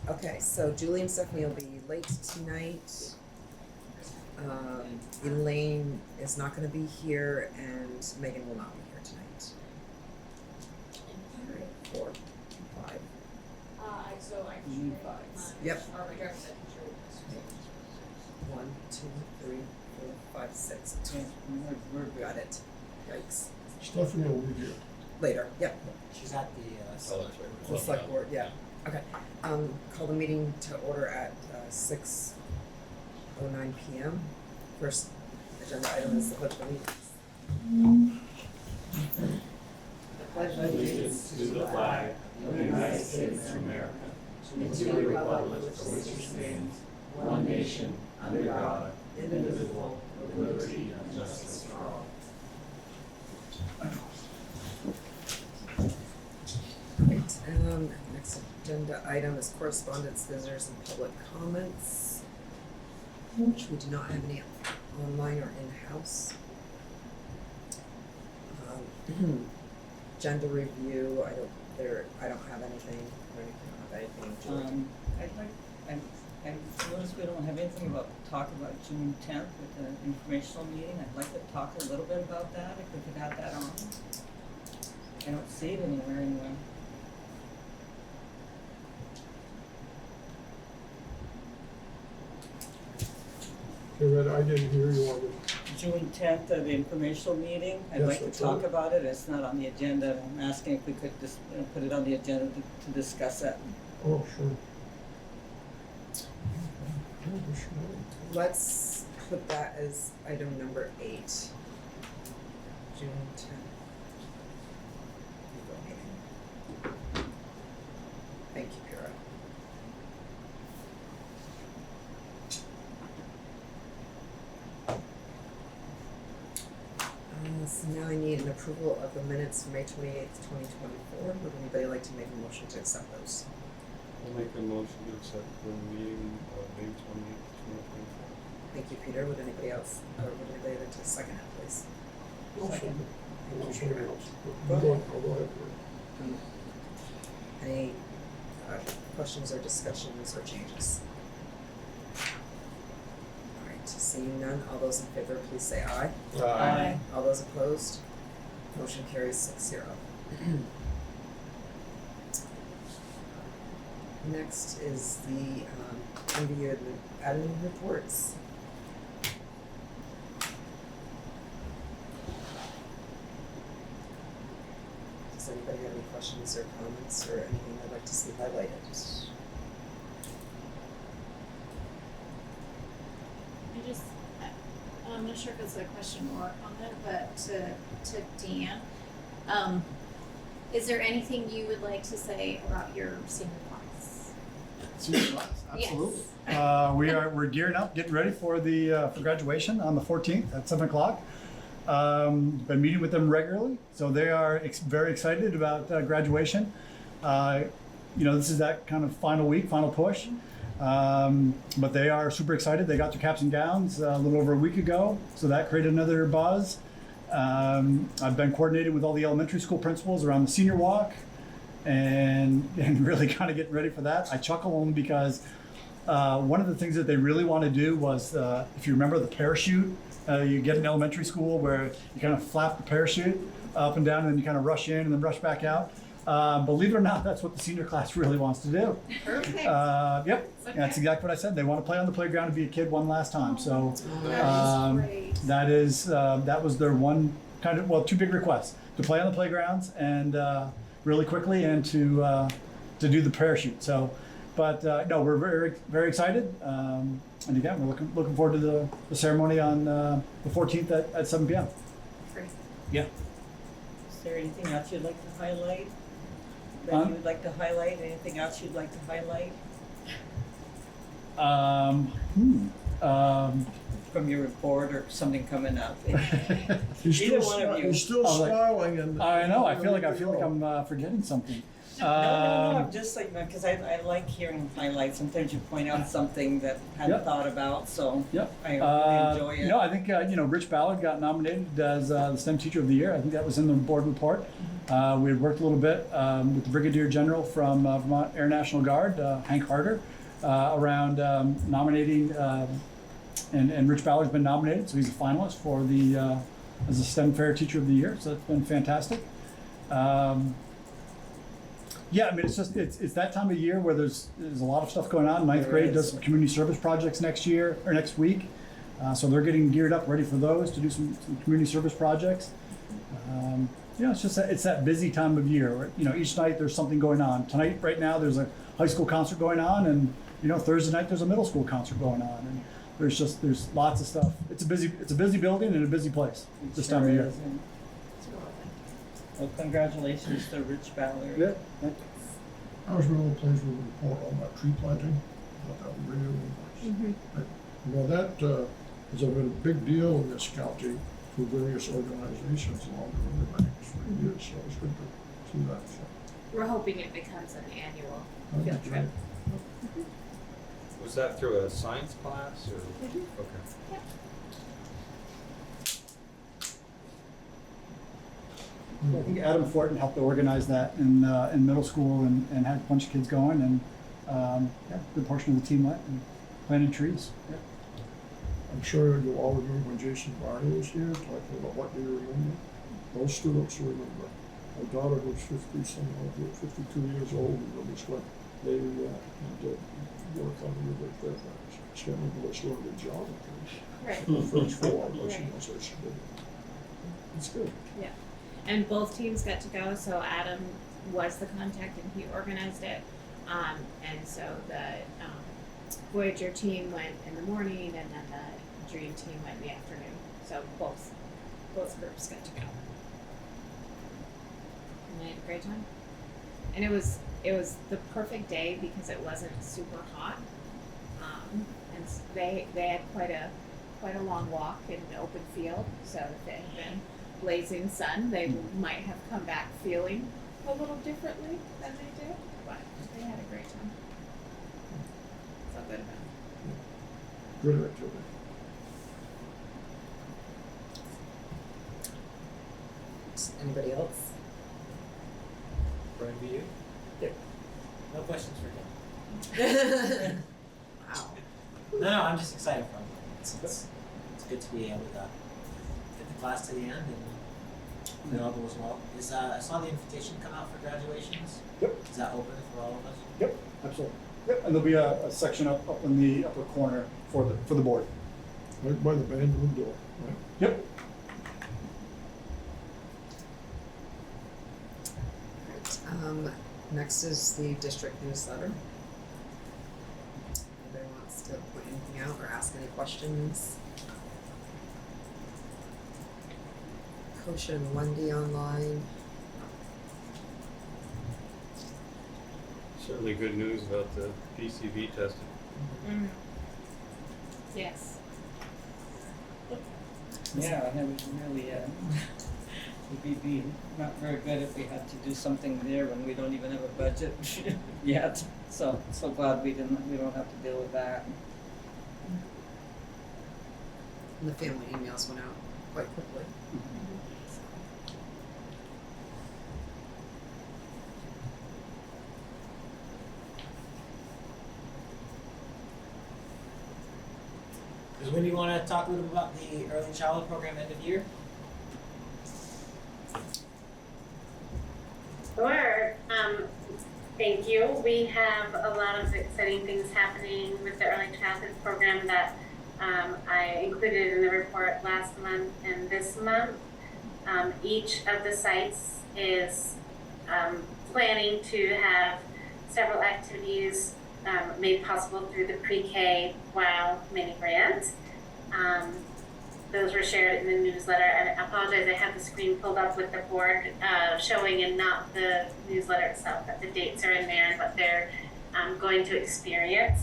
Okay, so Julie and Stephanie will be late tonight. Elaine is not gonna be here and Megan will not be here tonight. 3, 4, 5. So I You can. fives. Yep. Or my driver's secretary. 1, 2, 3, 4, 5, 6. We're Got it. Yikes. Stephanie will be here. Later, yep. She's at the The select board, yeah. Okay. Call the meeting to order at 6:09 p.m. First agenda item is the pledge of allegiance. The pledge of Allegiance to the flag of the United States of America, and to the republic for which it stands, one nation, under God, indivisible, with liberty and justice for all. Right. Next agenda item is correspondence, visitors, and public comments, which we do not have any online or in-house. Gender review, I don't have anything. I noticed we don't have anything about talk about June 10th with the informational meeting. I'd like to talk a little bit about that, if we could add that on. I don't see it anywhere anyway. Okay, Red, I didn't hear you on the, June 10th, the informational meeting. I'd Yes, like to that's talk right. about it. It's not on the agenda. I'm asking if we could just put it on the agenda to discuss it. oh, sure. Let's put that as item number 8. June 10th. Thank you, Kara. So now I need an approval of the minutes for May 28th, 2024. Would anybody like to make a motion to accept those? I'll make a motion to accept the meeting of May 28th, 2024. Thank you, Peter. Would anybody else, or would anybody like to second it, please? Second. Thank you, Peter. Go ahead. Any questions or discussions or changes? All right, seeing none, all those in favor, please say aye. Aye. All those opposed? Motion carries 6-0. Next is the MVU admin reports. Does anybody have any questions or comments or anything they'd like to see highlighted? I'm not sure if it's a question or a comment, but to Dan, is there anything you would like to say about your senior class? Senior class, absolutely. Yes. We're gearing up, getting ready for the for graduation on the 14th at 7 o'clock. Been meeting with them regularly, so they are very excited about graduation. This is that kind of final week, final push. But they are super excited. They got their caps and gowns a little over a week ago, so that created another buzz. I've been coordinating with all the elementary school principals around the senior walk and really kind of getting ready for that. I chuckle only because one of the things that they really want to do was, if you remember the parachute, you get in elementary school where you kind of flap the parachute up and down and then you kind of rush in and then rush back out. Believe it or not, that's what the senior class really wants to do. Perfect. Yep, Okay. that's exactly what I said. They want to play on the playground and be a kid one last time. So That is great. that was their one kind of, well, two big requests: to play on the playgrounds and really quickly, and to do the parachute. So, but no, we're very very excited. And again, we're looking forward to the ceremony on the 14th at 7 p.m. Great. Yeah. Is there anything else you'd like to highlight? Huh? You would like to highlight? Anything else you'd like to highlight from your report or something coming up? He's Either still, one of you. he's still I was like- smiling and. I know. I feel like I'm forgetting something. No, just like, because I like hearing highlights. Sometimes you point out something that I hadn't Yep. thought about, so Yep. I really enjoy it. You know, I think, Rich Ballard got nominated as the STEM Teacher of the Year. I think that was in the board report. We had worked a little bit with the Brigadier General from Vermont Air National Guard, Hank Harder, around nominating, and Rich Ballard's been nominated, so he's a finalist for the as a STEM Fair Teacher of the Year, so it's been fantastic. Yeah, I mean, it's that time of year where there's a lot of stuff going on. Ninth There grade is. does some community service projects next week, so they're getting geared up, ready for those to do some community service projects. It's that busy time of year where, each night there's something going on. Tonight, right now, there's a high school concert going on, and Thursday night there's a middle school concert going on, and there's lots of stuff. It's a busy building and a busy place this time of year. Is, and- Well, congratulations to Rich Ballard. Yeah, thank you. I was really pleased with the report on that tree planting. I thought that was really nice. That has been a big deal in this county for various organizations along the riverbanks for years, so it's good to see that. So, We're hoping it becomes an annual that'd be field trip. great. Was that through a science class or? Okay. I think Adam Fortin helped organize that in middle school and had a bunch of kids going, and a good portion of the team went and planted trees. Yeah. I'm sure you all remember when Jason Barney was here, talking about what they remember. Most students remember. My daughter, who's 52 years old, remembers when they did work on the river fairgrounds. She can't remember what she learned in geometry. Right. The first floor, but she Right. knows what she did. It's good. Yeah. And both teams got to go, so Adam was the contact and he organized it. And so the Voyager team went in the morning and then the Dream team went in the afternoon. So both groups got to go. And they had a great time. And it was the perfect day because it wasn't super hot. And they had quite a long walk in an open field, so if it had been blazing sun, they might have come back feeling a little differently than they did, but they had a great time. So good about it. Good activity. Anybody else? Brian, be you? No questions for him. Wow. No, I'm just excited for him. It's good to be able to get the class to the end and it all goes well. I saw the invitation come out for graduations. Yep. Is that open for all of us? Yep, absolutely. Yep, and there'll be a section up in the upper corner for the board. Right by the band room door, right? Yep. Alright, next is the district newsletter. Anybody wants to point anything out or ask any questions? Coach and Wendy online. Certainly good news about the PCV testing. Mm. Yes. Yeah, and it was really, it'd be not very good if we had to do something there when we don't even have a budget yet. So glad we don't have to deal with that. And the family emails went out quite quickly. Does Wendy want to talk a little bit about the early childhood program end of year? Sure. Thank you. We have a lot of exciting things happening with the early childhood program that I included in the report last month and this month. Each of the sites is planning to have several activities made possible through the Pre-K WOW mini grant. Those were shared in the newsletter. I apologize, I have the screen pulled up with the board showing and not the newsletter itself, but the dates are in there and what they're going to experience.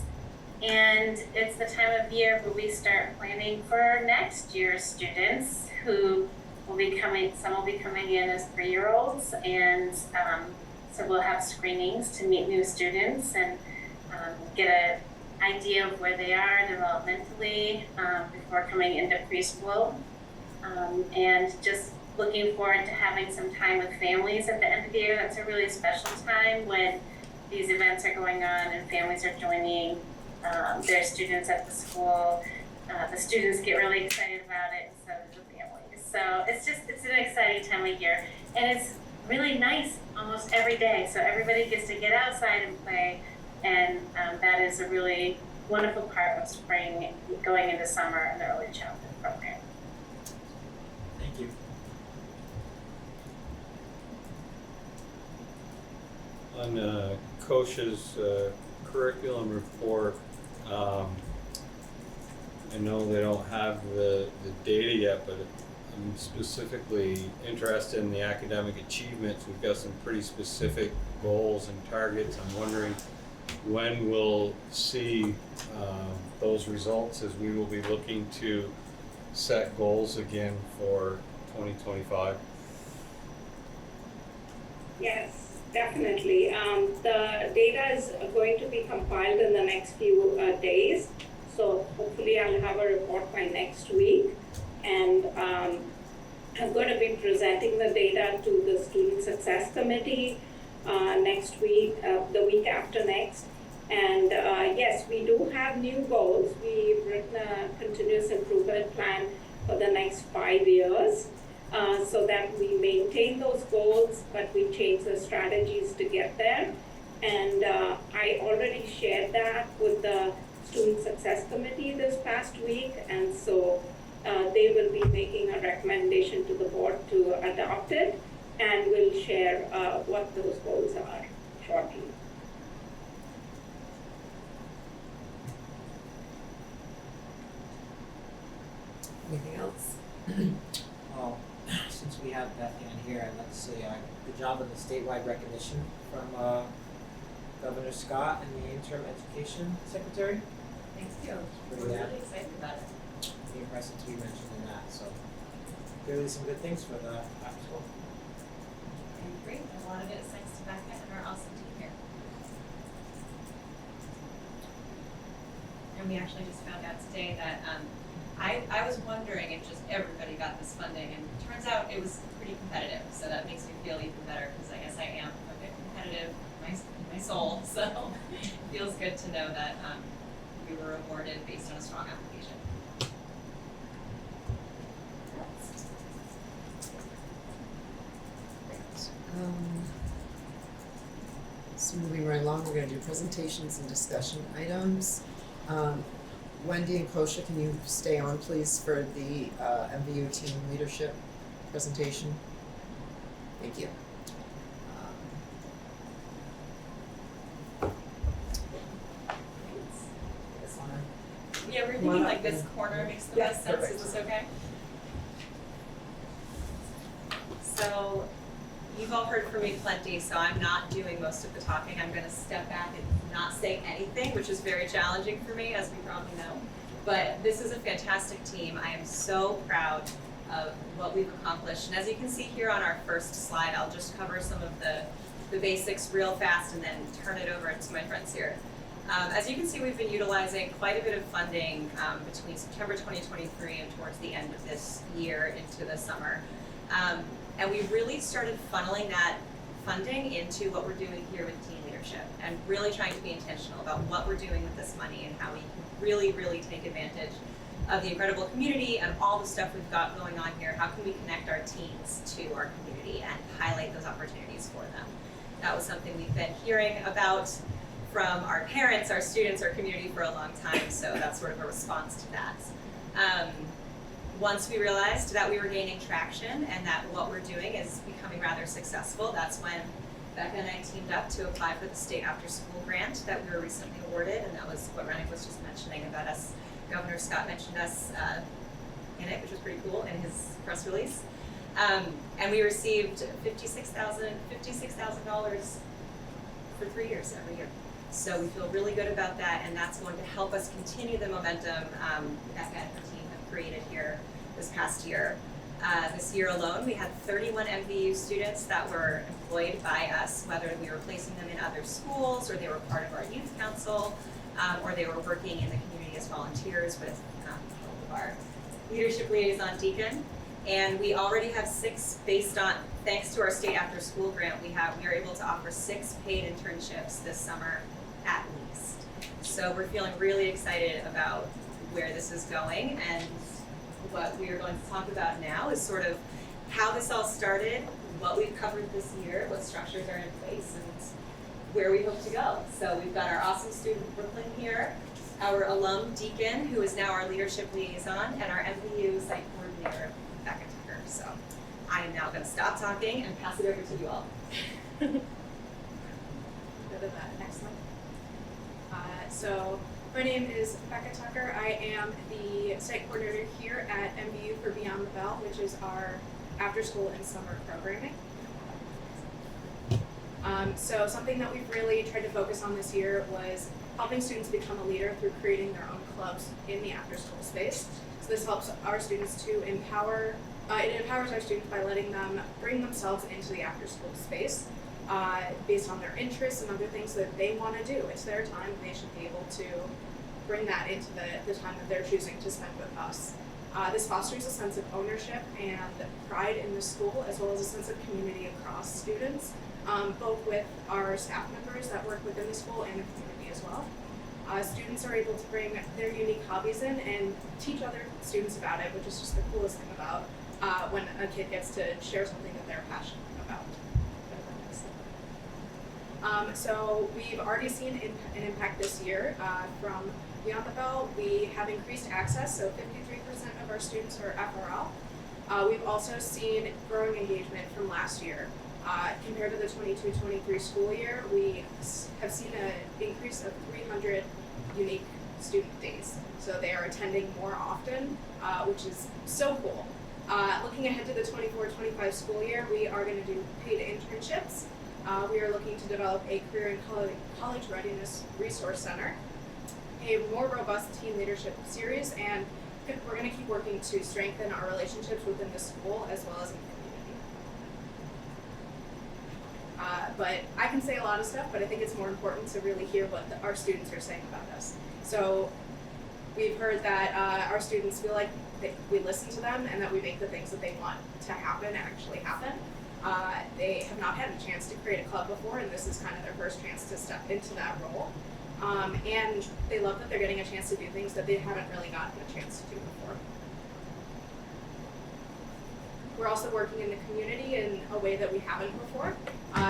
And it's the time of year where we start planning for next year's students who will be coming, some will be coming in as 3-year-olds and So we'll have screenings to meet new students and get an idea of where they are developmentally before coming into preschool. And just looking forward to having some time with families at the end of the year. That's a really special time when these events are going on and families are joining their students at the school. The students get really excited about it, and so do the families. So it's an exciting time of year. And it's really nice almost every day. So everybody gets to get outside and play. And that is a really wonderful part of spring going into summer and the early childhood program. Thank you. On Kosha's curriculum report, I know they don't have the data yet, but I'm specifically interested in the academic achievements. We've got some pretty specific goals and targets. I'm wondering when we'll see those results, as we will be looking to set goals again for 2025. Yes, definitely. The data is going to be compiled in the next few days. So hopefully I'll have a report by next week. And I'm going to be presenting the data to the Student Success Committee next week, the week after next. And yes, we do have new goals. We've written a continuous improvement plan for the next 5 years so that we maintain those goals, but we change the strategies to get there. And I already shared that with the Student Success Committee this past week, and so they will be making a recommendation to the board to adopt it, and we'll share what those goals are shortly. Anything else? Well, since we have Beth Ann here, I'd like to say good job on the statewide recognition from Governor Scott and the interim education secretary. Thank you. Pretty We're yeah. really excited about it. Pretty impressive to be mentioned in that. So clearly some good things for the after school. And great. And a lot of it is thanks to Becca and our awesome team here. And we actually just found out today that I was wondering if just everybody got this funding, and it turns out it was pretty competitive. So that makes me feel even better, because I guess I am a bit competitive in my soul. So it feels good to know that we were awarded based on a strong application. So moving right along, we're going to do presentations and discussion items. Wendy and Kosha, can you stay on, please, for the MVU team leadership presentation? Thank you. This one. Yeah, we're Come thinking on like up. this corner makes the Yeah, most sense. perfect. Is this okay? So you've all heard from me plenty, so I'm not doing most of the talking. I'm going to step back and not say anything, which is very challenging for me, as we probably know. But this is a fantastic team. I am so proud of what we've accomplished. And as you can see here on our first slide, I'll just cover some of the basics real fast and then turn it over to my friends here. As you can see, we've been utilizing quite a bit of funding between September 2023 and towards the end of this year into the summer. And we really started funneling that funding into what we're doing here with teen leadership, and really trying to be intentional about what we're doing with this money and how we can really, really take advantage of the incredible community and all the stuff we've got going on here. How can we connect our teens to our community and highlight those opportunities for them? That was something we've been hearing about from our parents, our students, our community for a long time, so that's sort of a response to that. Once we realized that we were gaining traction and that what we're doing is becoming rather successful, that's when Becca and I teamed up to apply for the state after school grant that we were recently awarded, and that was what Rennick was just mentioning about us. Governor Scott mentioned us in it, which was pretty cool in his press release. And we received $56,000 for 3 years every year. So we feel really good about that, and that's going to help us continue the momentum Becca and her team have created here this past year. This year alone, we had 31 MVU students that were employed by us, whether we were placing them in other schools or they were part of our youth council, or they were working in the community as volunteers with help of our leadership liaison deacon. And we already have 6 based on, thanks to our state after school grant, we are able to offer 6 paid internships this summer at least. So we're feeling really excited about where this is going, and what we are going to talk about now is sort of how this all started, what we've covered this year, what structures are in place, and where we hope to go. So we've got our awesome student Brooklyn here, our alum deacon, who is now our leadership liaison, and our MVU site coordinator, Becca Tucker. So I am now going to stop talking and pass it over to you all. Go to the next one. So my name is Becca Tucker. I am the site coordinator here at MVU for Beyond the Bell, which is our after-school and summer programming. So something that we've really tried to focus on this year was helping students become a leader through creating their own clubs in the after-school space. So this helps our students to empower, it empowers our students by letting them bring themselves into the after-school space based on their interests and other things that they want to do. It's their time, and they should be able to bring that into the time that they're choosing to spend with us. This fosters a sense of ownership and pride in the school, as well as a sense of community across students, both with our staff members that work within the school and the community as well. Students are able to bring their unique hobbies in and teach other students about it, which is just the coolest thing about when a kid gets to share something that they're passionate about. So we've already seen an impact this year from Beyond the Bell. We have increased access, so 53% of our students are FRL. We've also seen growing engagement from last year. Compared to the 22-23 school year, we have seen an increase of 300 unique student days. So they are attending more often, which is so cool. Looking ahead to the 24-25 school year, we are going to do paid internships. We are looking to develop a career and college readiness resource center, a more robust team leadership series, and we're going to keep working to strengthen our relationships within the school as well as in the community. But I can say a lot of stuff, but I think it's more important to really hear what our students are saying about us. So we've heard that our students feel like we listen to them and that we make the things that they want to happen actually happen. They have not had a chance to create a club before, and this is kind of their first chance to step into that role. And they love that they're getting a chance to do things that they haven't really gotten a chance to do before. We're also working in the community in a way that we haven't before.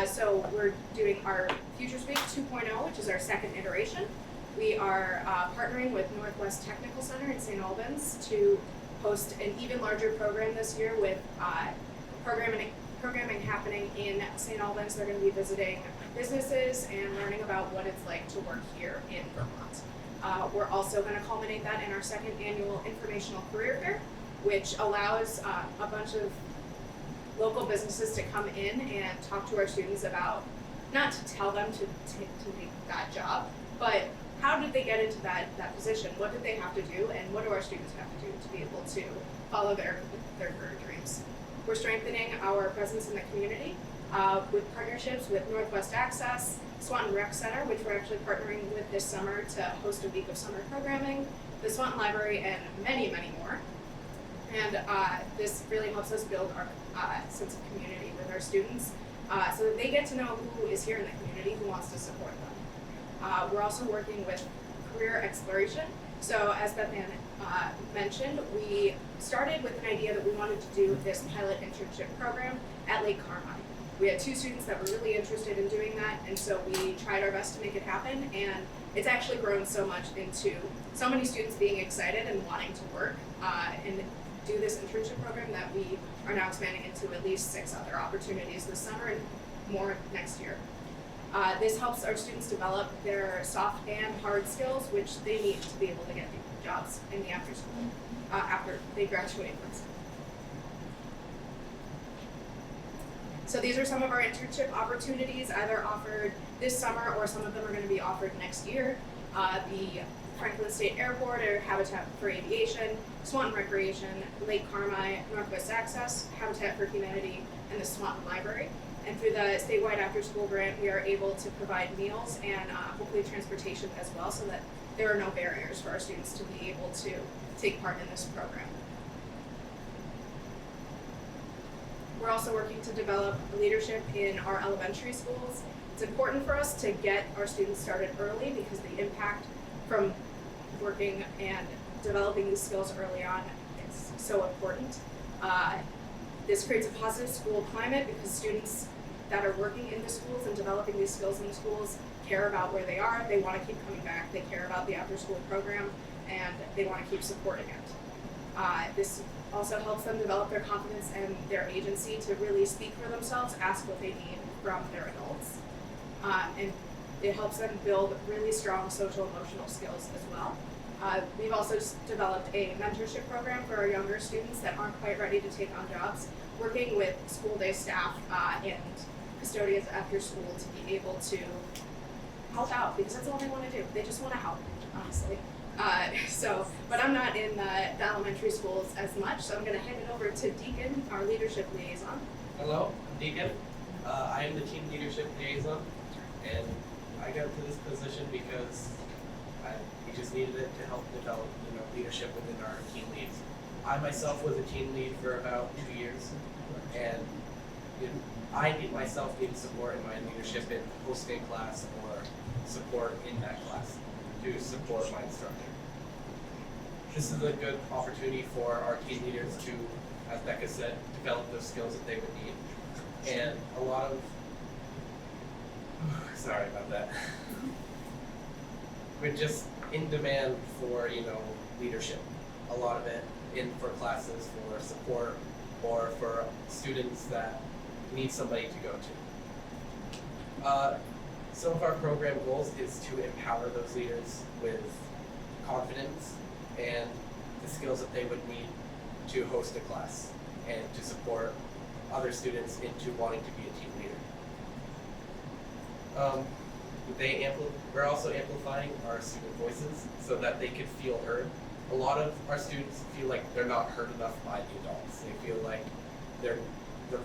So we're doing our Futures Week 2.0, which is our second iteration. We are partnering with Northwest Technical Center in St. Albans to host an even larger program this year with programming happening in St. Albans. They're going to be visiting businesses and learning about what it's like to work here in Vermont. We're also going to culminate that in our second annual informational career fair, which allows a bunch of local businesses to come in and talk to our students about, not to tell them to make that job, but how did they get into that position? What did they have to do, and what do our students have to do to be able to follow their career dreams? We're strengthening our presence in the community with partnerships with Northwest Access, Swanton Rec Center, which we're actually partnering with this summer to host a week of summer programming, the Swanton Library, and many, many more. And this really helps us build our sense of community with our students so that they get to know who is here in the community, who wants to support them. We're also working with career exploration. So as Beth Ann mentioned, we started with an idea that we wanted to do this pilot internship program at Lake Carmine. We had 2 students that were really interested in doing that, and so we tried our best to make it happen, and it's actually grown so much into so many students being excited and wanting to work and do this internship program that we are now expanding into at least 6 other opportunities this summer and more next year. This helps our students develop their soft and hard skills, which they need to be able to get jobs in the after school, after they graduate from school. So these are some of our internship opportunities, either offered this summer or some of them are going to be offered next year. the Franklin State Airport or Habitat for Aviation, Swanton Recreation, Lake Carmi, Northwest Access, Habitat for Humanity, and the Swanton Library. And through the statewide after-school grant, we are able to provide meals and hopefully transportation as well, so that there are no barriers for our students to be able to take part in this program. We're also working to develop leadership in our elementary schools. It's important for us to get our students started early because the impact from working and developing these skills early on is so important. This creates a positive school climate because students that are working in the schools and developing these skills in the schools care about where they are, they want to keep coming back, they care about the after-school program, and they want to keep supporting it. This also helps them develop their confidence and their agency to really speak for themselves, ask what they need from their adults. And it helps them build really strong social emotional skills as well. We've also developed a mentorship program for our younger students that aren't quite ready to take on jobs, working with school day staff and custodians after school to be able to help out, because that's all they want to do. They just want to help, honestly. But I'm not in the elementary schools as much, so I'm going to hand it over to Deacon, our leadership liaison. Hello, I'm Deacon. I am the team leadership liaison, and I got to this position because we just needed it to help develop, leadership within our team leads. I myself was a team lead for about 2 years, and I myself needed support in my leadership in hosting class or support in that class to support my instructor. This is a good opportunity for our team leaders to, as Becca said, develop those skills that they would need. And a lot of, sorry about that. We're just in demand for, leadership. A lot of it for classes, for support, or for students that need somebody to go to. Some of our program goals is to empower those leaders with confidence and the skills that they would need to host a class and to support other students into wanting to be a team leader. We're also amplifying our student voices so that they can feel heard. A lot of our students feel like they're not heard enough by the adults. They feel like their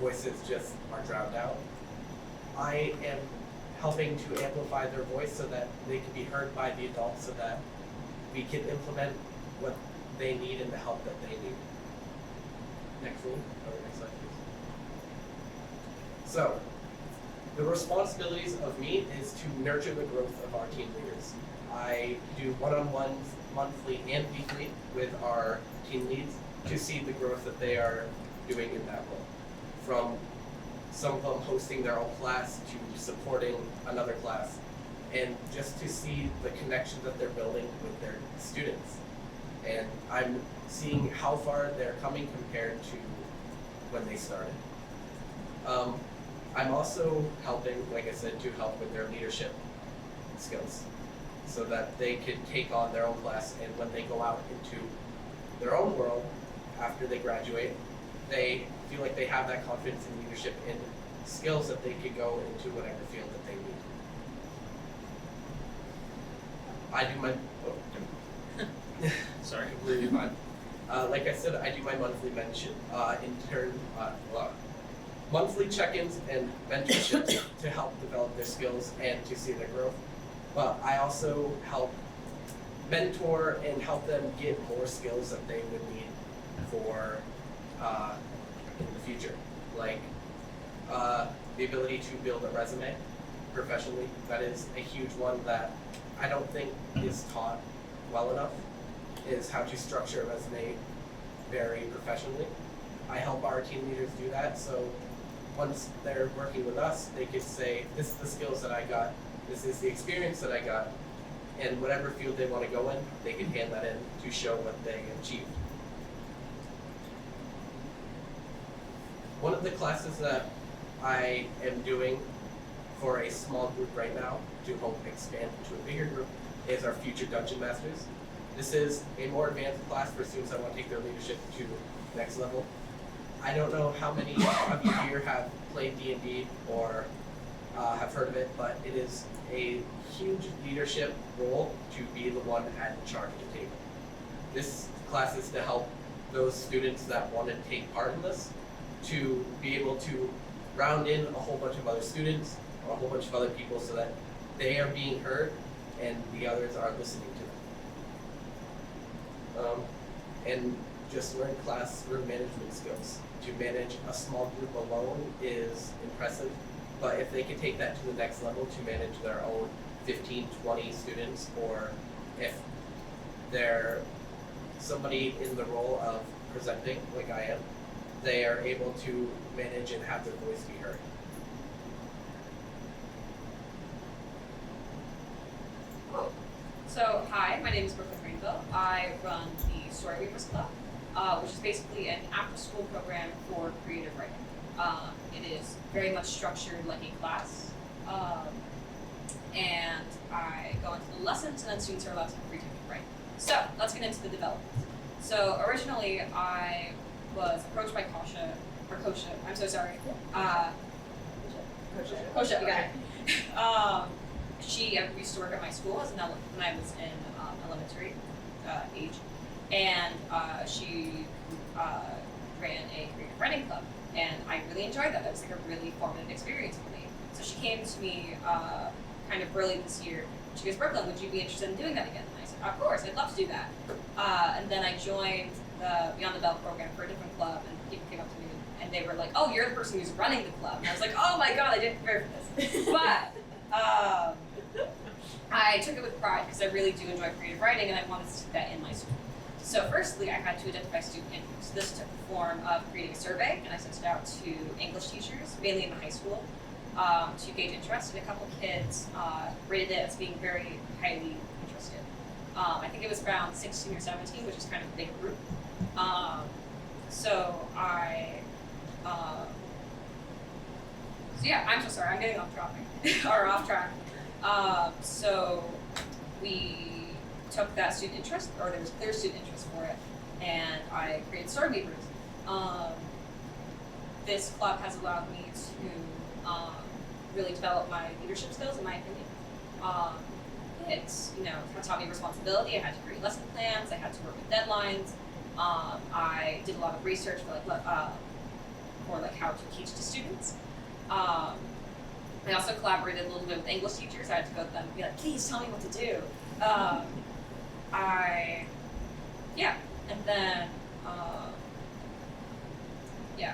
voices just are drowned out. I am helping to amplify their voice so that they can be heard by the adults, so that we can implement what they need and the help that they need. Next slide, please. So, the responsibilities of me is to nurture the growth of our team leaders. I do one-on-ones monthly and weekly with our team leads to see the growth that they are doing in that role. From some of them hosting their own class to supporting another class, and just to see the connections that they're building with their students. And I'm seeing how far they're coming compared to when they started. I'm also helping, like I said, to help with their leadership skills so that they can take on their own class, and when they go out into their own world after they graduate, they feel like they have that confidence in leadership and skills that they could go into whatever field that they need. I do my, sorry, completely fine. Like I said, I do my monthly monthly check-ins and mentorships to help develop their skills and to see their growth. But I also help mentor and help them get more skills that they would need for in the future, like the ability to build a resume professionally. That is a huge one that I don't think is taught well enough, is how to structure a resume very professionally. I help our team leaders do that, so once they're working with us, they can say, this is the skills that I got, this is the experience that I got, and whatever field they want to go in, they can hand that in to show what they achieved. One of the classes that I am doing for a small group right now to hope expand into a bigger group is our Future Dungeon Masters. This is a more advanced class for students that want to take their leadership to the next level. I don't know how many of you here have played D&D or have heard of it, but it is a huge leadership role to be the one at charge of the table. This class is to help those students that want to take part in this to be able to round in a whole bunch of other students or a whole bunch of other people so that they are being heard and the others are listening to them. And just learn classroom management skills. To manage a small group alone is impressive, but if they can take that to the next level to manage their own 15, 20 students, or if they're somebody in the role of presenting, like I am, they are able to manage and have their voice be heard. So, hi, my name is Brooklyn Greenville. I run the Story Weavers Club, which is basically an after-school program for creative writing. It is very much structured like a class, and I go into the lessons, and then students are allowed to have free time to write. So, let's get into the development. So, originally, I was approached by Kosha, I'm so sorry. Kosha, you got it. She used to work at my school when I was in elementary age, and she ran a creative writing club, and I really enjoyed that. It was like a really formative experience for me. So she came to me kind of early this year. She goes, "Brooklyn, would you be interested in doing that again?" And I said, "Of course, I'd love to do that." And then I joined the Beyond the Bell program for a different club, and people came up to me and they were like, "Oh, you're the person who's running the club." And I was like, "Oh my god, I didn't prepare for this." But I took it with pride because I really do enjoy creative writing and I wanted to see that in my school. So firstly, I had to identify student interests. This took the form of creating a survey, and I sent it out to English teachers, mainly in the high school, to gauge interest. And a couple kids rated it as being very highly interested. I think it was around 16 or 17, which is kind of a big group. So yeah, I'm so sorry, I'm getting off track. So we took that student interest, or there was clear student interest for it, and I created Story Weavers. This club has allowed me to really develop my leadership skills, in my opinion. It's, it taught me responsibility. I had to create lesson plans. I had to work with deadlines. I did a lot of research for how to teach to students. I also collaborated a little bit with English teachers. I had to go to them and be like, "Please tell me what to do."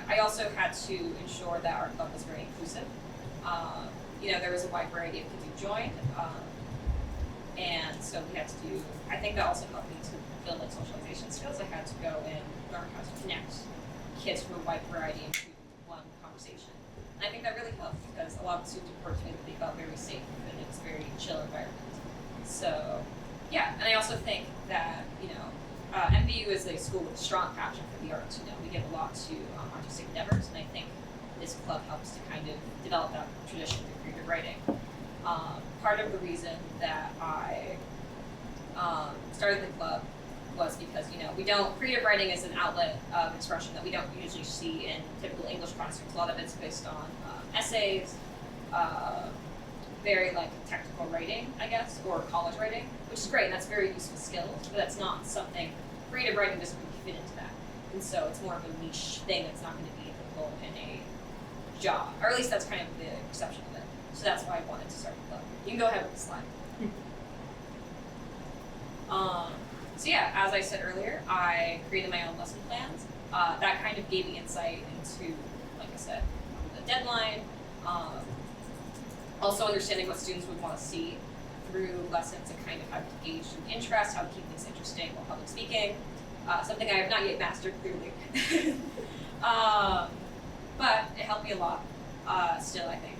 I also had to ensure that our club was very inclusive. There was a wide variety of kids who joined, and so we had to do. I think that also helped me to build socialization skills. I had to go and learn how to connect kids from a wide variety into one conversation. And I think that really helped because a lot of the students reported to me that they felt very safe and it was a very chill environment. So, yeah, and I also think that, MVU is a school with a strong passion for the arts. We give a lot to artistic endeavors, and I think this club helps to kind of develop that tradition through creative writing. Part of the reason that I started the club was because, creative writing is an outlet of expression that we don't usually see in typical English classrooms. A lot of it's based on essays, very technical writing, I guess, or college writing, which is great, and that's very useful skills, but that's not something, creative writing doesn't really fit into that. And so it's more of a niche thing that's not going to be applicable in a job, or at least that's kind of the perception of it. So that's why I wanted to start the club. You can go ahead with the slide. So yeah, as I said earlier, I created my own lesson plans. That kind of gave me insight into, like I said, the deadline, also understanding what students would want to see through lessons and kind of how to gauge interest, how to keep things interesting while public speaking. Something I have not yet mastered, clearly. But it helped me a lot, still, I think.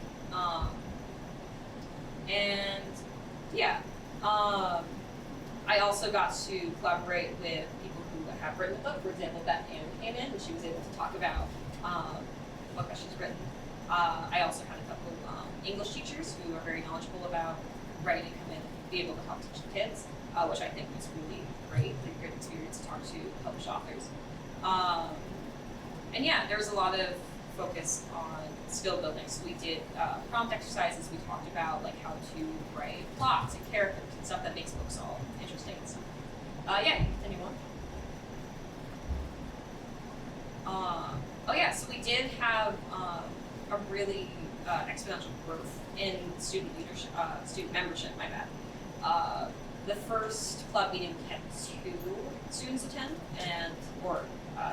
I also got to collaborate with people who have written the book. For example, Beth Ann came in and she was able to talk about the book that she's written. I also had a couple of English teachers who are very knowledgeable about writing and come in and be able to help teach the kids, which I think was really great, a great experience to talk to published authors. There was a lot of focused on skill building. So we did prompt exercises. We talked about like how to write plots and characters and stuff that makes books all interesting and stuff. Yeah, you can continue on. Oh yeah, so we did have a really exponential growth in student leadership, student membership. My bad. The first club meeting we had 2 students attend, or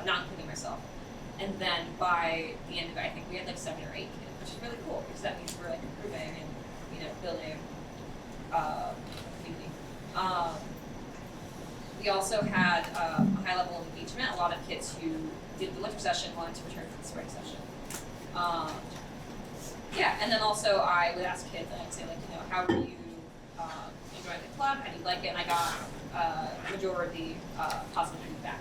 not including myself. And then by the end of it, I think we had like 7 or 8 kids, which is really cool because that means we're like improving and building a community. We also had a high level of engagement. A lot of kids who did the lift session wanted to return to the spring session. Yeah, and then also I would ask kids, and I'd say like, how do you enjoy the club? How do you like it? And I got majority positive feedback.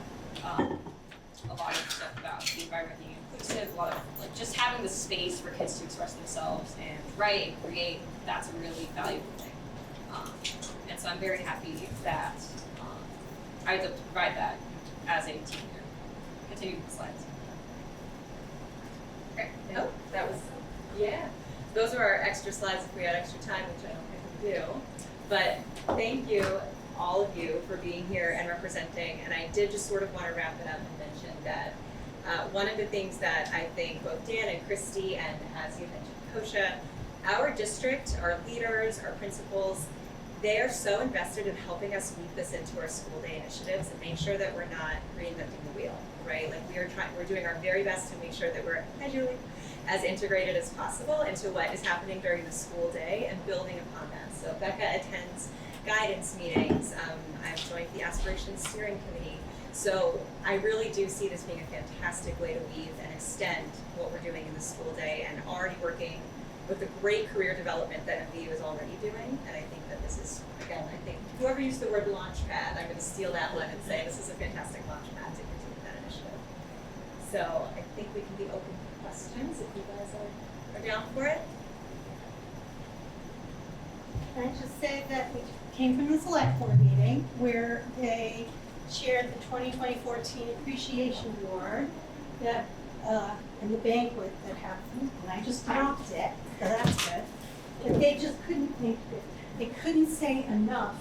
A lot of stuff about the environment being inclusive, a lot of like just having the space for kids to express themselves and write and create. That's a really valuable thing. And so I'm very happy that I was able to provide that as a team leader. Continue with the slides. Okay. No, that was, yeah. Those are our extra slides if we had extra time, which I don't think we do. But thank you, all of you, for being here and representing. And I did just sort of want to wrap it up and mention that one of the things that I think both Dan and Christy, and as you mentioned, Kosha, our district, our leaders, our principals, they are so invested in helping us weave this into our school day initiatives and make sure that we're not reinventing the wheel, right? Like we're doing our very best to make sure that we're as integrated as possible into what is happening during the school day and building upon that. So Becca attends guidance meetings. I've joined the Aspirations Steering Committee. So I really do see this being a fantastic way to weave and extend what we're doing in the school day and already working with the great career development that MVU is already doing. And I think that this is, again, I think whoever used the word launch pad, I'm gonna steal that one and say this is a fantastic launch pad to continue that initiative. So I think we can be open for questions if you guys are down for it. Can I just say that we came from the select board meeting where they shared the 2020-14 appreciation award that in the banquet that happened, and I just dropped it, so that's good. But they just they couldn't say enough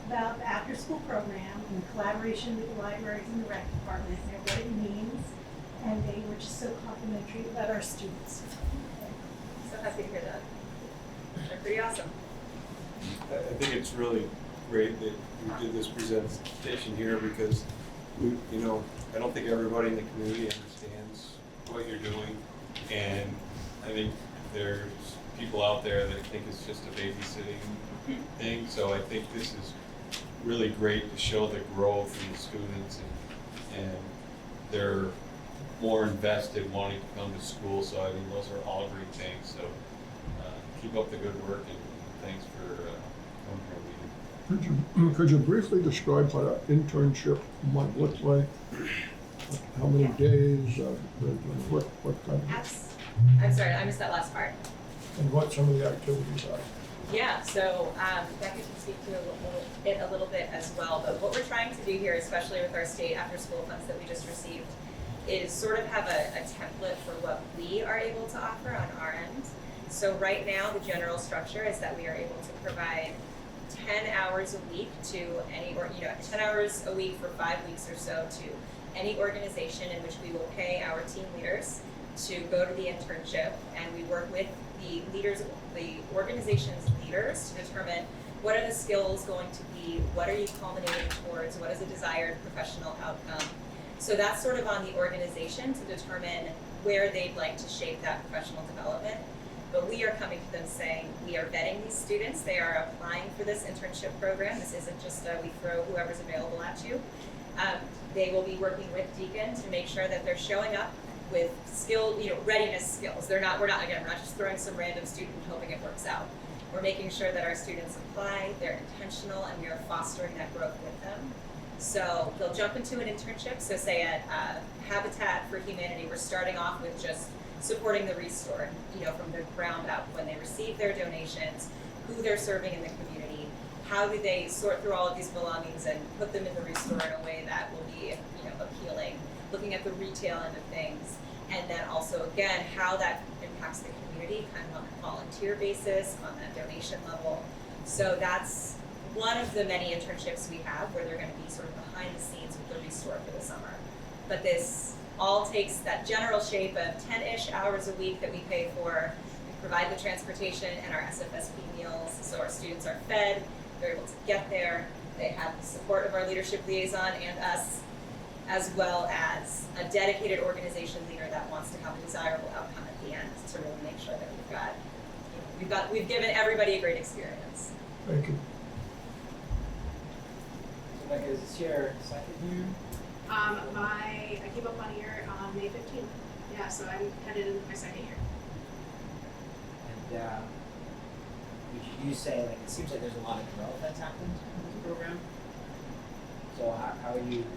about the after-school program and collaboration with the libraries and the rec department and what it means, and they were just so complimentary about our students. So happy to hear that. They're pretty awesome. I think it's really great that you did this presentation here because I don't think everybody in the community understands what you're doing, and I think there's people out there that think it's just a babysitting thing. So I think this is really great to show the growth in the students, and they're more invested wanting to come to school. So I mean, those are all great things. So keep up the good work, and thanks for coming here. Could you briefly describe what an internship might look like? How many days, what kind of, I'm sorry, I missed that last part. and what some of the activities are? Yeah, so Becca can speak to it a little bit as well, but what we're trying to do here, especially with our state after-school funds that we just received, is sort of have a template for what we are able to offer on our end. So right now, the general structure is that we are able to provide 10 hours a week to any, 10 hours a week for 5 weeks or so to any organization in which we will pay our team leaders to go to the internship, and we work with the leaders, the organization's leaders, to determine what are the skills going to be, what are you culminating towards, what is a desired professional outcome. So that's sort of on the organization to determine where they'd like to shape that professional development. But we are coming to them saying, we are vetting these students, they are applying for this internship program. This isn't just we throw whoever's available at you. They will be working with Deacon to make sure that they're showing up with skill, readiness skills. We're not just throwing some random student and hoping it works out. We're making sure that our students apply, they're intentional, and we are fostering that growth with them. So they'll jump into an internship. So say at Habitat for Humanity, we're starting off with just supporting the restore, from the ground up when they receive their donations, who they're serving in the community, how do they sort through all of these belongings and put them in the restore in a way that will be, appealing, looking at the retail end of things, and then also again how that impacts the community kind of on a volunteer basis, on that donation level. So that's one of the many internships we have where they're going to be sort of behind the scenes with the Restore for the summer. But this all takes that general shape of 10-ish hours a week that we pay for. We provide the transportation and our SFSP meals, so our students are fed, they're able to get there, they have the support of our leadership liaison and us, as well as a dedicated organization leader that wants to have a desirable outcome at the end to really make sure that we've given everybody a great experience. Thank you. So Becca, is this your second year? I came up on here on May 15th. Yeah, so I'm headed into my second year. And would you say, like, it seems like there's a lot of growth that's happened in the program. So how are you able to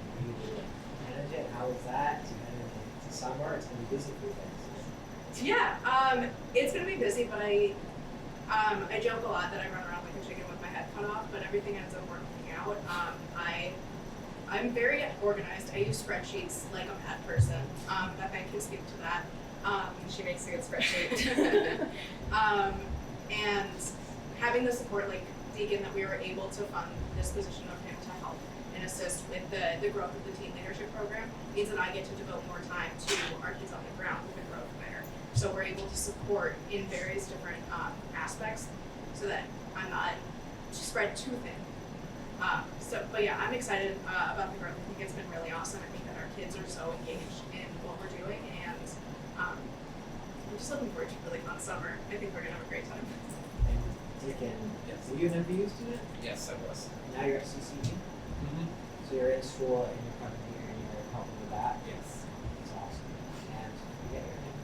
manage it? How is that? It's summer, it's gonna be busy for you guys. Yeah, it's gonna be busy, but I joke a lot that I run around like a chicken with my head cut off, but everything ends up working out. I'm very organized. I use spreadsheets like a mad person. Becca can speak to that. She makes a good spreadsheet. And having the support like Deacon that we were able to fund this position of him to help and assist with the growth of the team leadership program means that I get to devote more time to our kids on the ground with the growth there. So we're able to support in various different aspects so that I'm not spread too thin. But yeah, I'm excited about the growth. I think it's been really awesome. I think that our kids are so engaged in what we're doing, and I'm just looking forward to a really fun summer. I think we're gonna have a great time. And Deacon, were you an MVU student? Yes, I was. Now you're at CCG? Mm-hmm. So you're in school and you're coming here and you're helping with that? Yes. That's awesome. And you get your name?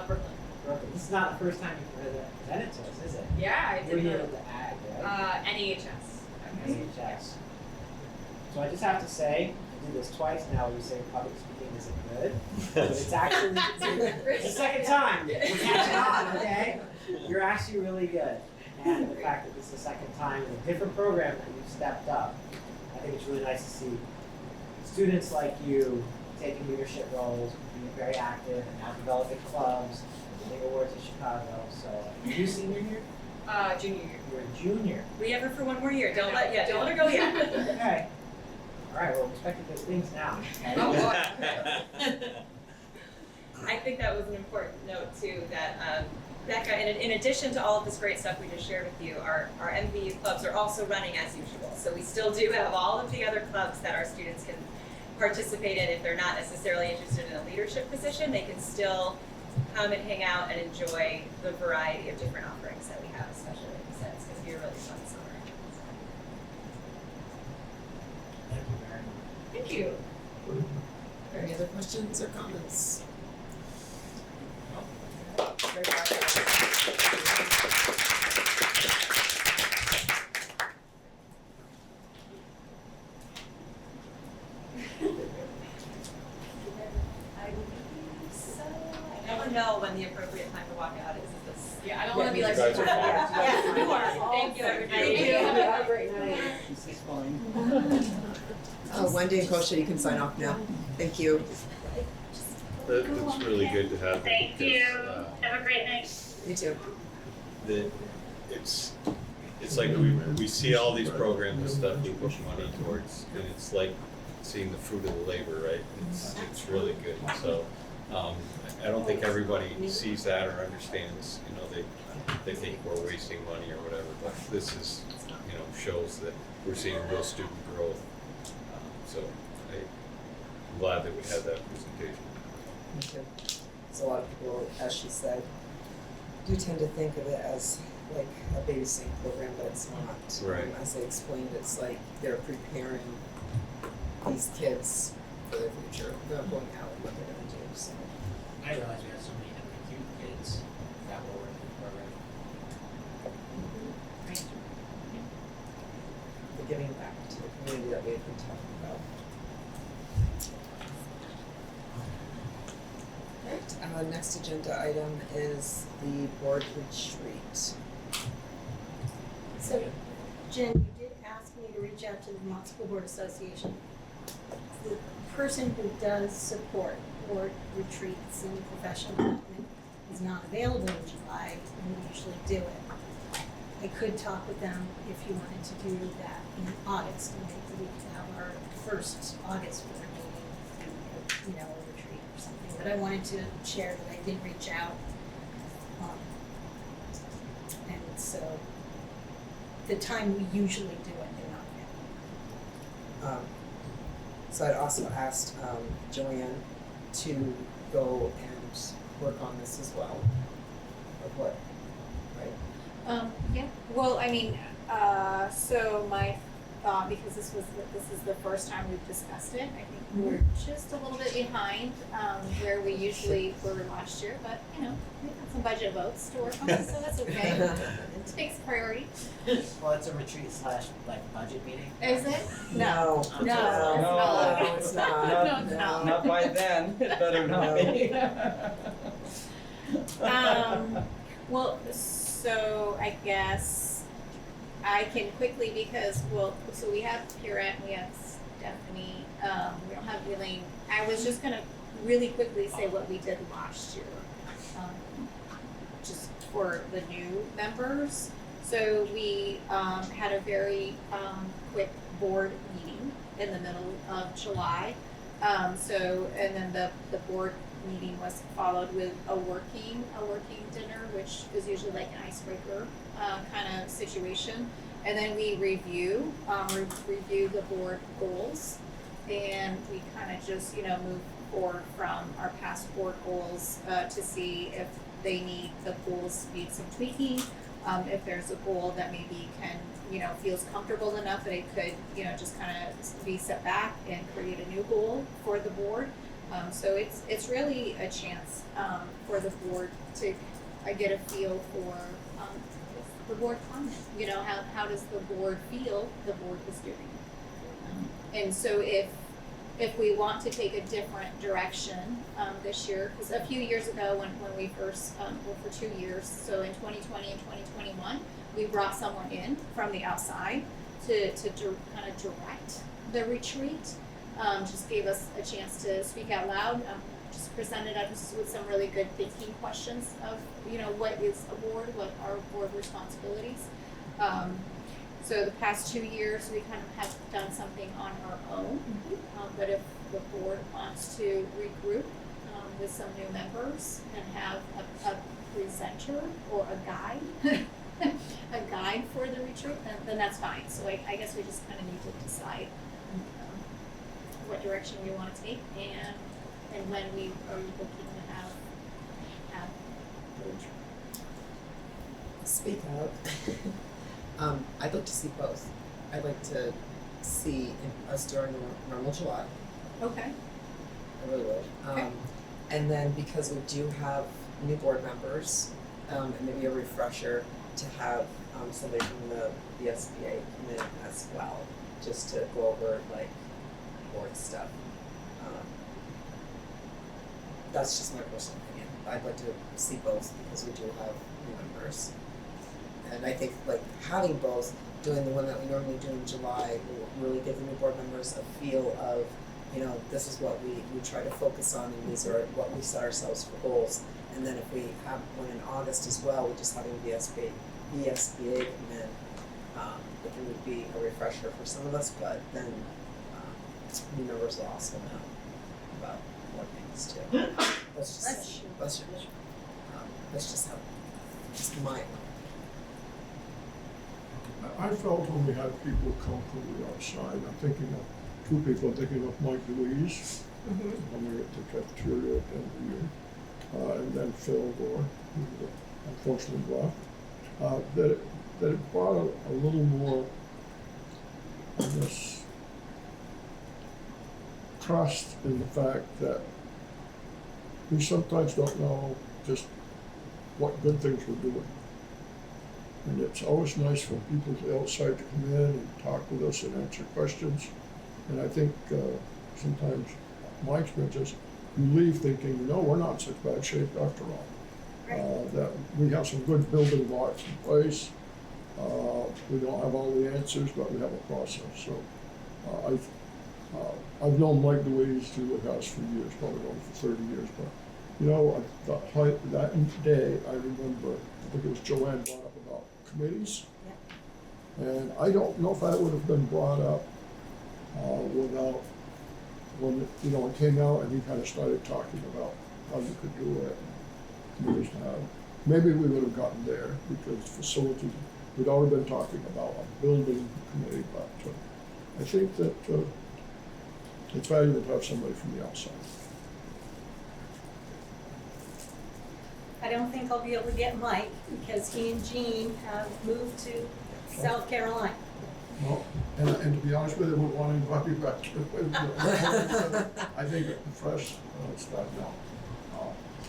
Brooklyn. Brooklyn. This is not the first time you've presented to us, is it? Yeah, I You're did here the with the AG, right? NEHS. NHS. So I just have to say, I do this twice now where you say public speaking isn't good, but it's actually, it's the second time. We're catching on, okay? You're actually really good. And the fact that this is the second time in a different program that you've stepped up, I think it's really nice to see students like you taking leadership roles, being very active, and now developing clubs, winning awards in Chicago. So, are you a senior here? Junior year. You're a junior. We have her for one more year. Don't let her go yet. Okay. All right. Well, expecting good things now. Oh, boy. I think that was an important note too, that Becca, in addition to all of this great stuff we just shared with you, our MVU clubs are also running as usual. So we still do have all of the other clubs that our students can participate in. If they're not necessarily interested in a leadership position, they can still come and hang out and enjoy the variety of different offerings that we have, especially like you said. It's going to be a really fun summer. Thank you very much. Thank you. Any other questions or comments? I never know when the appropriate time to walk out is. Yeah, I don't want to be like. guys are fine. Yeah, you are. Thank you, everybody. Thank you. Have a great night. This is fine. Wendy and Kosha, you can sign off now. Thank you. It's really good to have them. Thank because, you. Have a great night. You too. It's like we see all these programs and stuff we put money towards, and it's like seeing the fruit of the labor, right? It's really good. So I don't think everybody sees that or understands. You know, they think we're wasting money or whatever, but this is, you know, shows that we're seeing real student growth. So I'm glad that we had that presentation. Me too. So a lot of people, as she said, do tend to think of it as like a babysitting program, but it's not. Right. As they explained, it's like they're preparing these kids for their future. They're going out and what they're going to do. So. I realize we have so many MVQ kids that were working in the program. For giving back to the community that we've been talking about. Right. Next agenda item is the board retreat. So, Jen, you did ask me to reach out to the Vermont School Board Association. The person who does support board retreats and professional development is not available in July, and we usually do it. I could talk with them if you wanted to do that in August, and maybe we could have our first August board meeting, you know, a retreat or something. But I wanted to share that I did reach out. And so the time we usually do it, they're not available. So I'd also asked Joanne to go and work on this as well. Of what, right? Yeah, well, I mean, so my thought, because this is the first time we've discussed it, I think we're just a little bit behind, where we usually were last year, but, you know, we got some budget votes to work on, so that's okay. It takes priority. Well, it's a retreat slash like budget meeting. Is it? No. No, No, it's it's not. not. No, it's not. Not by then, it better not be. Well, so I guess I can quickly, because, well, so we have Pierrette, we have Stephanie, we don't have Elaine. I was just gonna really quickly say what we did last year, just for the new members. So we had a very quick board meeting in the middle of July. And then the board meeting was followed with a working dinner, which is usually like an icebreaker kind of situation. And then we review the board goals, and we kind of just, you know, move forward from our past board goals to see if the goals need some tweaking. If there's a goal that maybe can, you know, feels comfortable enough that it could, you know, just kind of be set back and create a new goal for the board. So it's really a chance for the board to get a feel for the board climate. You know, how does the board feel the board is doing? And so if we want to take a different direction this year, because a few years ago when we first, well, for 2 years, so in 2020 and 2021, we brought someone in from the outside to kind of direct the retreat. Just gave us a chance to speak out loud, just presented us with some really good thinking questions of, you know, what is a board, what are board responsibilities. So the past 2 years, we kind of have done something on our own, but if the board wants to regroup with some new members and have a presenter or a guide, a guide for the retreat, then that's fine. So I guess we just kind of need to decide what direction we want to take and when we are looking to have the retreat. Speak out. I'd like to see both. I'd like to see us during normal July. Okay. I really would. Okay. And then because we do have new board members, and maybe a refresher to have somebody from the SBA come in as well, just to go over like board stuff. That's just my personal opinion. I'd like to see both because we do have new members. And I think like having both, doing the one that we normally do in July will really give the new board members a feel of, you know, this is what we try to focus on and these are what we set ourselves for goals. And then if we have one in August as well, we're just having the SBA come in, it would be a refresher for some of us, but then new members will also know about more things too. Let's just have just my. I felt when we had people come from the outside, I'm thinking of two people, I'm thinking of Mike Louise, when we were at the cafeteria at the end of the year, and then Phil Gore, who unfortunately left, that it brought a little more, I guess, trust in the fact that we sometimes don't know just what good things we're doing. And it's always nice for people to outside to come in and talk with us and answer questions. And I think sometimes my experience is you leave thinking, no, we're not in such bad shape after all. That we have some good building blocks in place. We don't have all the answers, but we have a process. So I've known Mike DeWeese through the house for years, probably known him for 30 years, but, you know, that day, I remember, I think it was Joanne brought up about committees. And I don't know if that would have been brought up without, when, you know, it came out and he kind of started talking about how you could do it, and committees now. Maybe we would have gotten there because facilities, we'd already been talking about a building committee, but I think that it's valuable to have somebody from the outside. I don't think I'll be able to get Mike because he and Jean have moved to South Carolina. Well, and to be honest with you, I wouldn't want anybody back. I think fresh stuff now.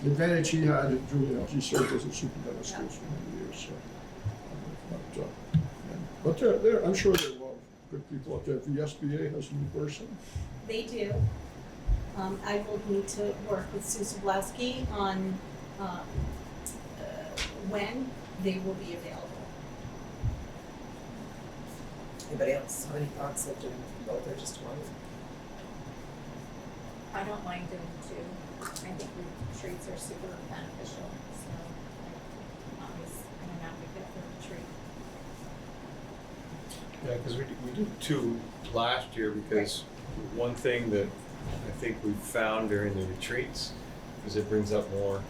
The advantage he had in Julia, he served as a superintendent of schools for many years. So, but I'm sure there are a lot of good people out there. If the SBA has a new person. They do. I will need to work with Sue Zablowski on when they will be available. Anybody else have any thoughts of doing both or just one? I don't mind doing two. I think retreats are super beneficial, so I'm always an advocate for retreat. Yeah, because we did two last year because one thing that I think we found during the retreats is it brings up more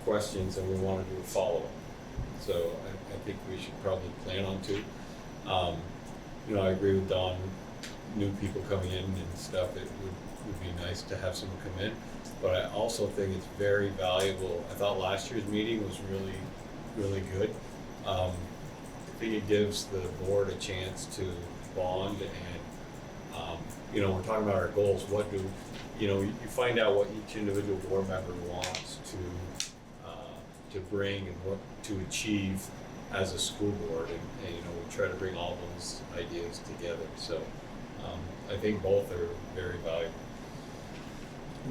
questions and we want to do a follow-up. So I think we should probably plan on two. You know, I agree with Don, new people coming in and stuff, it would be nice to have someone come in. But I also think it's very valuable. I thought last year's meeting was really, really good. I think it gives the board a chance to bond and, you know, we're talking about our goals. What do, you know, you find out what each individual board member wants to bring and what to achieve as a school board, and you know, we try to bring all those ideas together. So I think both are very valuable.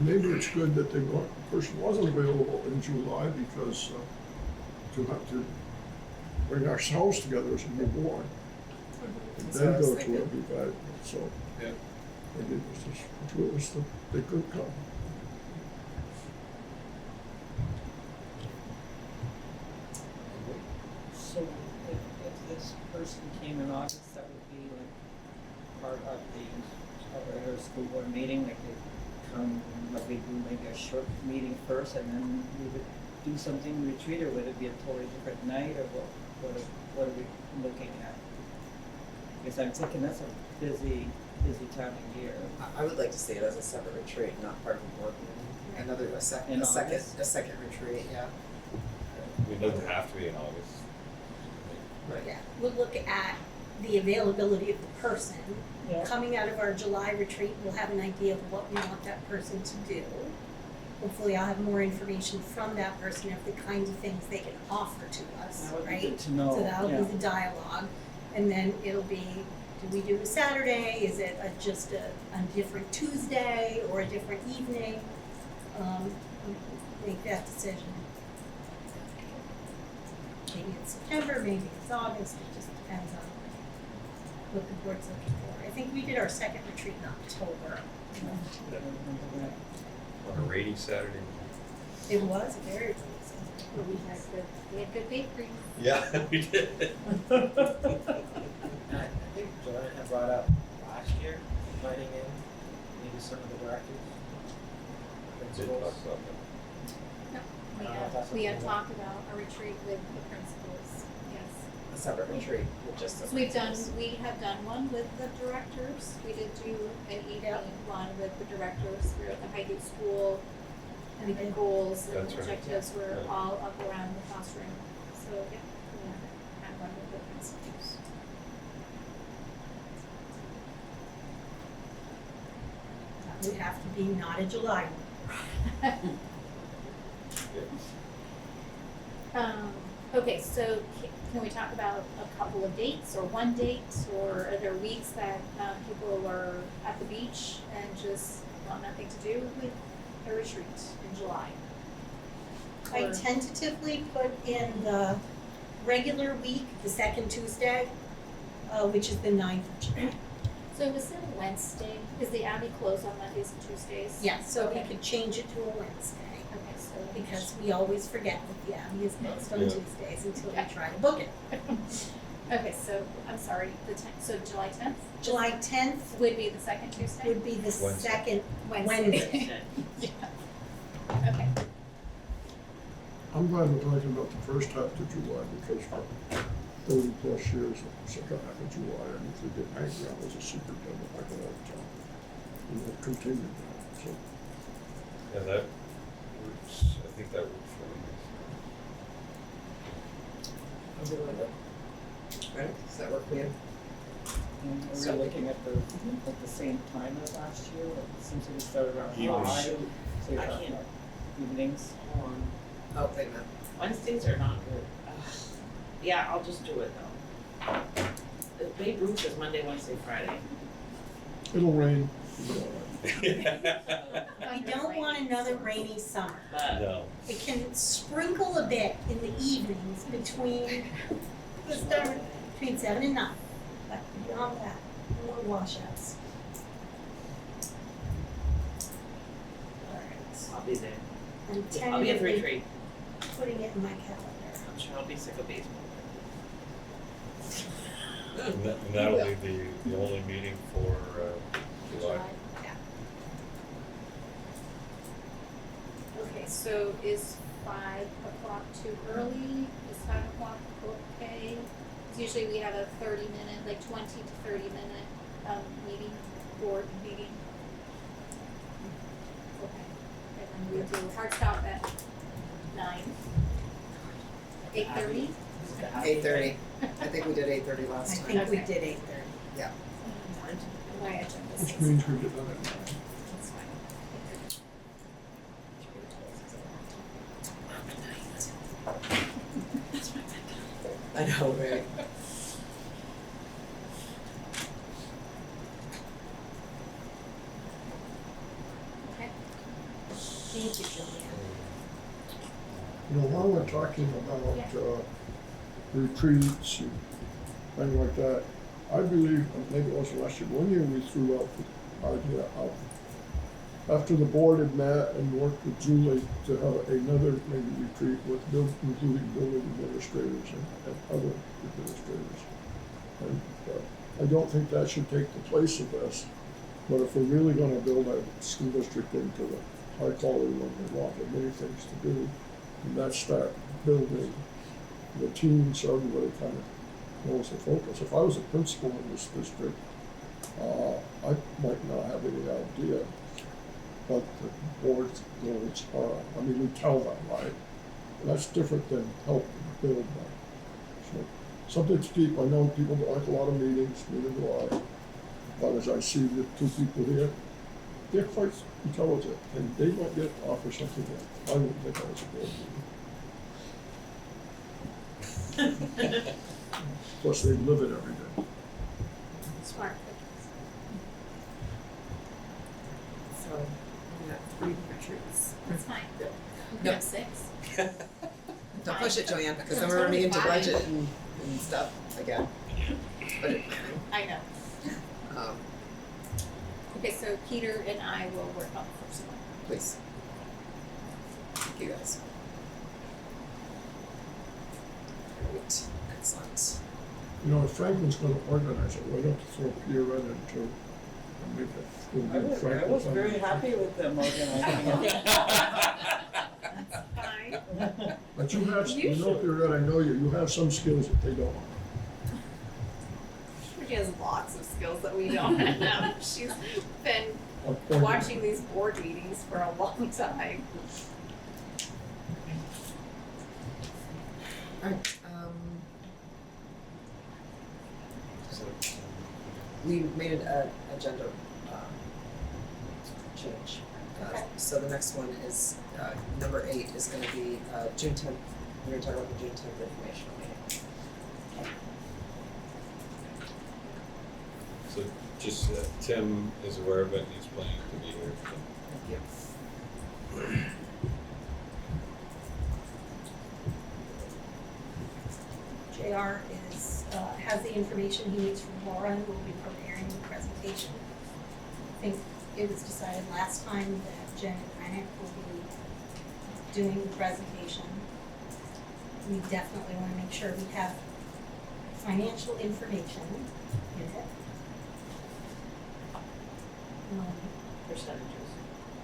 Maybe it's good that the person wasn't available in July because to have to bring ourselves together as a new board and That's what I then was go to thinking. it would be valuable. So Yeah. maybe it was just fortuitous that they could come. So if this person came in August, that would be like part of the regular school board meeting, like they come, like we do maybe a short meeting first and then we would do something retreat, or would it be a totally different night, or what are we looking at? Because I'm thinking that's a busy time of year. I would like to see it as a separate retreat, not part of the board meeting. A second retreat, yeah. It doesn't have to be in August. Right. Yeah, we'll look at the availability of the person. Yeah. Coming out of our July retreat, we'll have an idea of what we want that person to do. Hopefully I'll have more information from that person of the kinds of things they can offer to us, That would be right? good to know, So that'll yeah. be the dialogue. And then it'll be, do we do a Saturday? Is it just a different Tuesday or a different evening? Make that decision. Maybe it's September, maybe it's August, it just depends on what the board's looking for. I think we did our second retreat in October. I don't remember that. On a rainy Saturday. It was very But we had good bakery. Yeah, we did. And I think Joanna had brought up last year, inviting in maybe some of the directors, Did talk principals. about that. We had talked about a retreat with the principals, yes. A separate retreat with just the So principals. we have done one with the directors. We did do an evening one with the directors. We were at the Highgate School, and the goals and That's right. objectives were Yeah. all up around the classroom. So yeah, we had one with the principals. That would have to be not a July one. Okay, so can we talk about a couple of dates or one date, or are there weeks that people are at the beach and just want nothing to do with a retreat in July? I Or- tentatively put in the regular week, the second Tuesday, which is the 9th of June. So is it a Wednesday? Is the Abbey closed on Mondays and Tuesdays? Yeah, so we Okay. could change it to a Wednesday, Okay, so. because we always forget that the Abbey is closed on Yeah. Tuesdays until we try to book it. Okay, so, I'm sorry, so July 10th? July 10th Would be the second Tuesday? would be the Wednesday. second Wednesday. Wednesday. Yeah. Okay. I'm glad we're talking about the first half of July because for 30+ years, the second half of July, I usually get angry. I was a superintendent like all the time. And we'll continue that, so. Yeah, that works, I think that works for me. I'm good with it. Right, does that work for you? And are So- we looking at the same time as last year? It seems to be started around Evenings. 5. So you're I talking can't. about evenings. Hold on. Oh, wait a minute. Wednesdays are not good. Ugh. Yeah, I'll just do it though. The Babe Ruth is Monday, Wednesday, Friday. It'll rain. We don't want another rainy summer. But No. It can sprinkle a bit in the evenings between, between 7 and 9. But beyond that, more washouts. I'll be there. I'm I'll be at the tentatively retreat. putting it in my calendar. I'm sure I'll be sick of baseball. And that'll be the only meeting for July. Yeah. Okay, so is 5 o'clock too early? Is 5 o'clock okay? 'Cause usually we have a 30-minute, like 20 to 30-minute meeting, board meeting. Okay, and then we do hard stop at 9. 8:30? 8:30. I think we did 8:30 I last time. think we Okay. did 8:30. Yeah. My agenda Which says. means we get done at 9. That's fine. I know, right? Okay. Thank you, Julianne. You know, while we're talking about retreats and things like that, I believe, maybe it was last year, one year we threw out the idea of, after the board had met and worked with Julie to have another maybe retreat with including building administrators and other administrators. And I don't think that should take the place of this, but if we're really gonna build a school district into the high quality one we want, there are many things to do. And that's start building the team so everybody kind of knows the focus. If I was a principal in this district, I might not have any idea what the board's goals are. I mean, we tell them, right? And that's different than helping build them. So something to keep. I know people don't like a lot of meetings, neither do I. But as I see the two people here, they're quite intelligent, and they might get to offer something that I wouldn't think I was a board meeting. Plus, they live it every day. Smart. So, we got 3 retreats. That's fine. Yep. We Yep. have 6. Don't push it, Joanne, because then No, we're running into totally budget and stuff again. Budget planning. I know. Okay, so Peter and I will work on the first one. Please. Thank you guys. Great, excellent. You know, if Franklin's gonna organize it, why don't you throw Pierre in it too? And make it, we'll I do was Franklin's very on it. happy with them organizing it. Fine. But you have, you know, Pierre, I know you, you have some skills that they don't. She has lots of skills that we don't have. She's been Appointed. watching these board meetings for a long time. Alright, we made an agenda, change. So the next one is, number 8 is gonna be, June 10th, we're gonna talk about the June 10th informational meeting. So just, Tim is aware of it and he's planning to be here. Thank you. JR is has the information he needs from Laura and will be preparing the presentation. I think it was decided last time that Jen and Heineck will be doing the presentation. We definitely want to make sure we have financial information in it.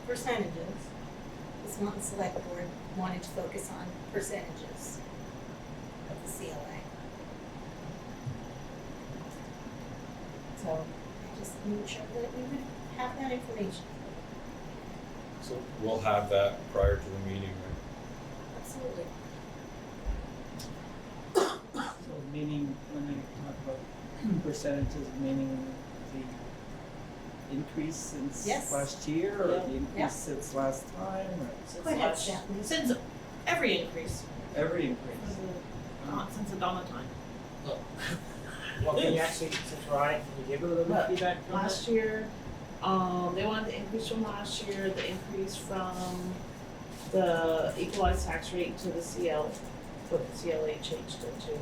Percentages. This Mountain Select Board wanted to focus on percentages of the CLA. So I just made sure that we would have that information. So we'll have that prior to the meeting, right? Absolutely. So meaning, when you talk about percentages, meaning the increase since Yes. last year, or the Yeah. increase since last time, or Go ahead, Stephanie. Since every increase, every increase? not since the dawn of time. Well, can you actually, since we're on it, can you give a little bit of feedback from Last year, they wanted the increase from last year, the increase from the equalized tax rate to the CL, what the CLA changed it to.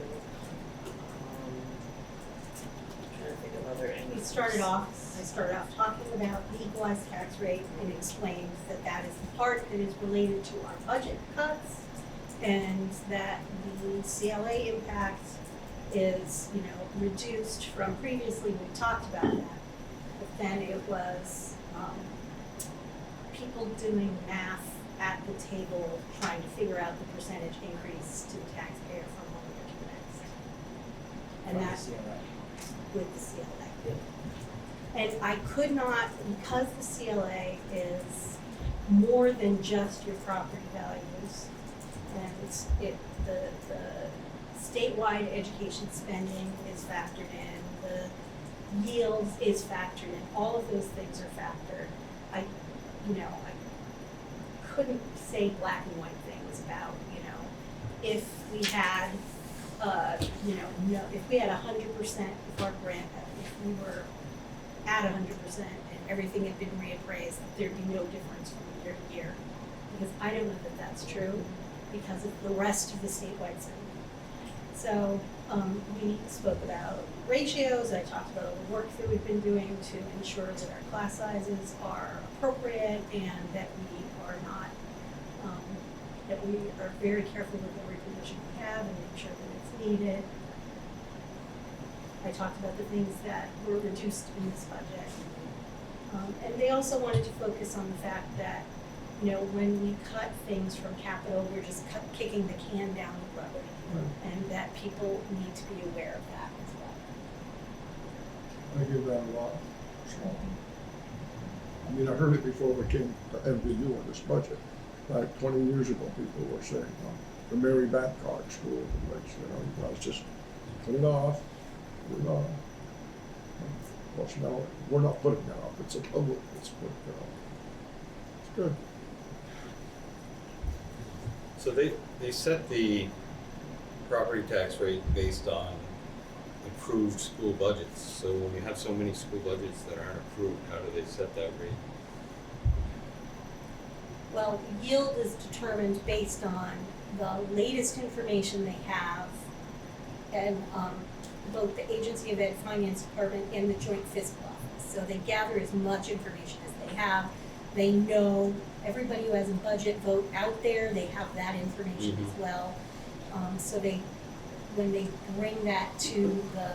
Trying to think of other increases. I started off talking about the equalized tax rate and explained that that is the part that is related to our budget cuts and that the CLA impact is, reduced from previously, we talked about that. But then it was, people doing math at the table trying to figure out the percentage increase to the taxpayer from one year to the next. And from that's the CLA? with the CLA. And I could not, because the CLA is more than just your property values, and the statewide education spending is factored in, the yields is factored in, all of those things are factored. I couldn't say black and white things about, if we had, if we had 100%, if our grant, if we were at 100% and everything had been reappraised, there'd be no difference from year to year. Because I don't know that that's true because of the rest of the statewide spending. So we spoke about ratios. I talked about all the work that we've been doing to ensure that our class sizes are appropriate and that we are not, that we are very careful with every position we have and make sure that it's needed. I talked about the things that were reduced in this budget. And they also wanted to focus on the fact that, when we cut things from capital, we're just kicking the can down the road. Right. And that people need to be aware of that as well. I give that a lot. So, I mean, I heard it before we came to MVU in this budget. Like 20 years ago, people were saying, the Mary Babcock School, you guys just put it off, put it off. Of course, now, we're not putting it off, it's a public that's putting it off. It's good. So they set the property tax rate based on approved school budgets. So when you have so many school budgets that aren't approved, how do they set that rate? Well, yield is determined based on the latest information they have and both the Agency of Ed Finance Department and the Joint Fiscal Office. So they gather as much information as they have. They know everybody who has a budget vote out there, they have that information as well. So when they bring that to the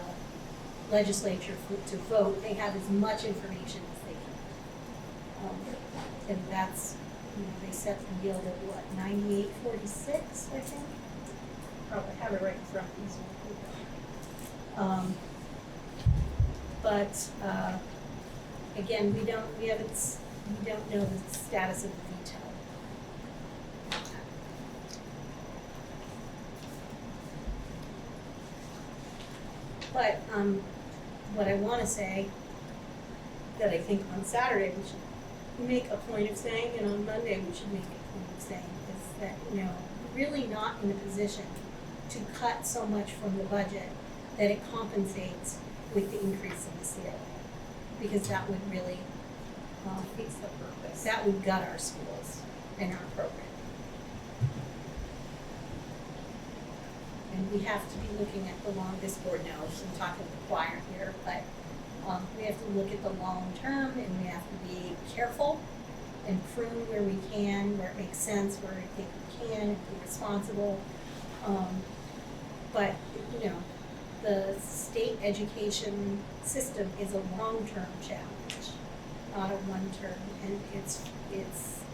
legislature to vote, they have as much information as they can. And that's, they set the yield at what, 98.46, I think? Probably have it right in front of me. But again, we don't know the status of the veto. But what I want to say, that I think on Saturday we should make a point of saying, and on Monday we should make a point of saying, is that, we're really not in a position to cut so much from the budget that it compensates with the increase in the CLA. Because that would really defeats the purpose. That would gut our schools and our program. and we have to be looking at the long, this board knows, I'm talking to the choir here, but we have to look at the long term, and we have to be careful and prune where we can, where it makes sense, where we think we can, and be responsible. But, you know, the state education system is a long-term challenge, not a one-term, and it's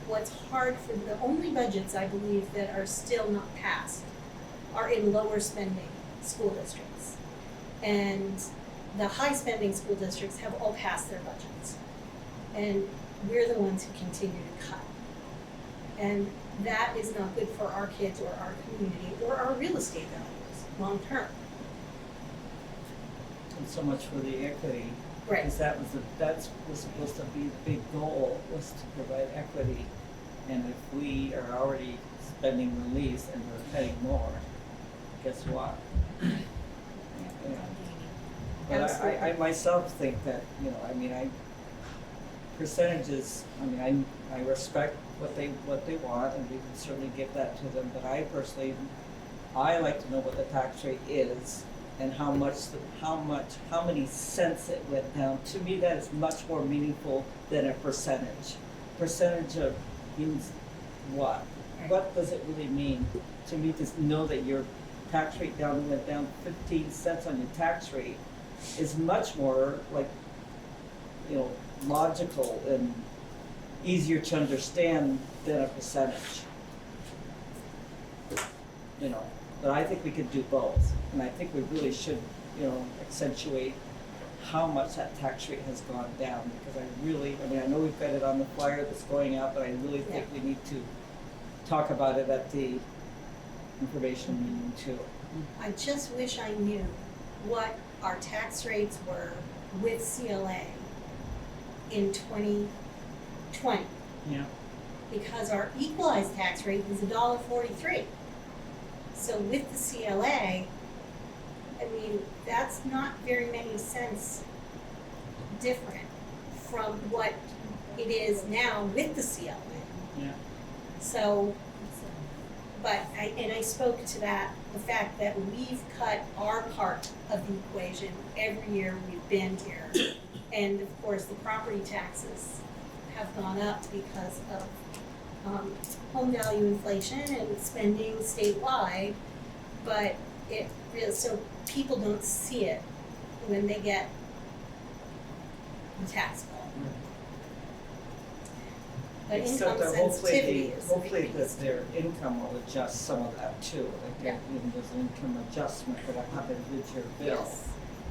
what's hard for the only budgets I believe that are still not passed are in lower spending school districts. And the high spending school districts have all passed their budgets. And we're the ones who continue to cut. And that is not good for our kids or our community or our real estate values, long term. And so much for the equity. Right. Because that was supposed to be the big goal, was to provide equity. And if we are already spending the least and we're cutting more, guess what? Yeah. But I myself think that, you know, I mean, percentages, I mean, I respect what they want, and we can certainly give that to them, but I personally, I like to know what the tax rate is and how many cents it went down. To me, that is much more meaningful than a percentage. Percentage of means what? What does it really mean? To me, to know that your tax rate went down 15 cents on your tax rate is much more like, you know, logical and easier to understand than a percentage. You know, but I think we could do both, and I think we really should, you know, accentuate how much that tax rate has gone down, because I know we've got it on the flyer that's going out, but I really think we need to talk about it at the information meeting too. I just wish I knew what our tax rates were with CLA in 2020. Yeah. Because our equalized tax rate was $1.43. So with the CLA, I mean, that's not very many cents different from what it is now with the CLA. Yeah. So, but I spoke to that, the fact that we've cut our part of the equation every year we've been here. And of course, the property taxes have gone up because of home value inflation and spending statewide, but it really, so people don't see it when they get the tax bill. But income sensitivity is hopefully that their income will adjust some of that too. Like there's an income adjustment that happens with your bill. Yes.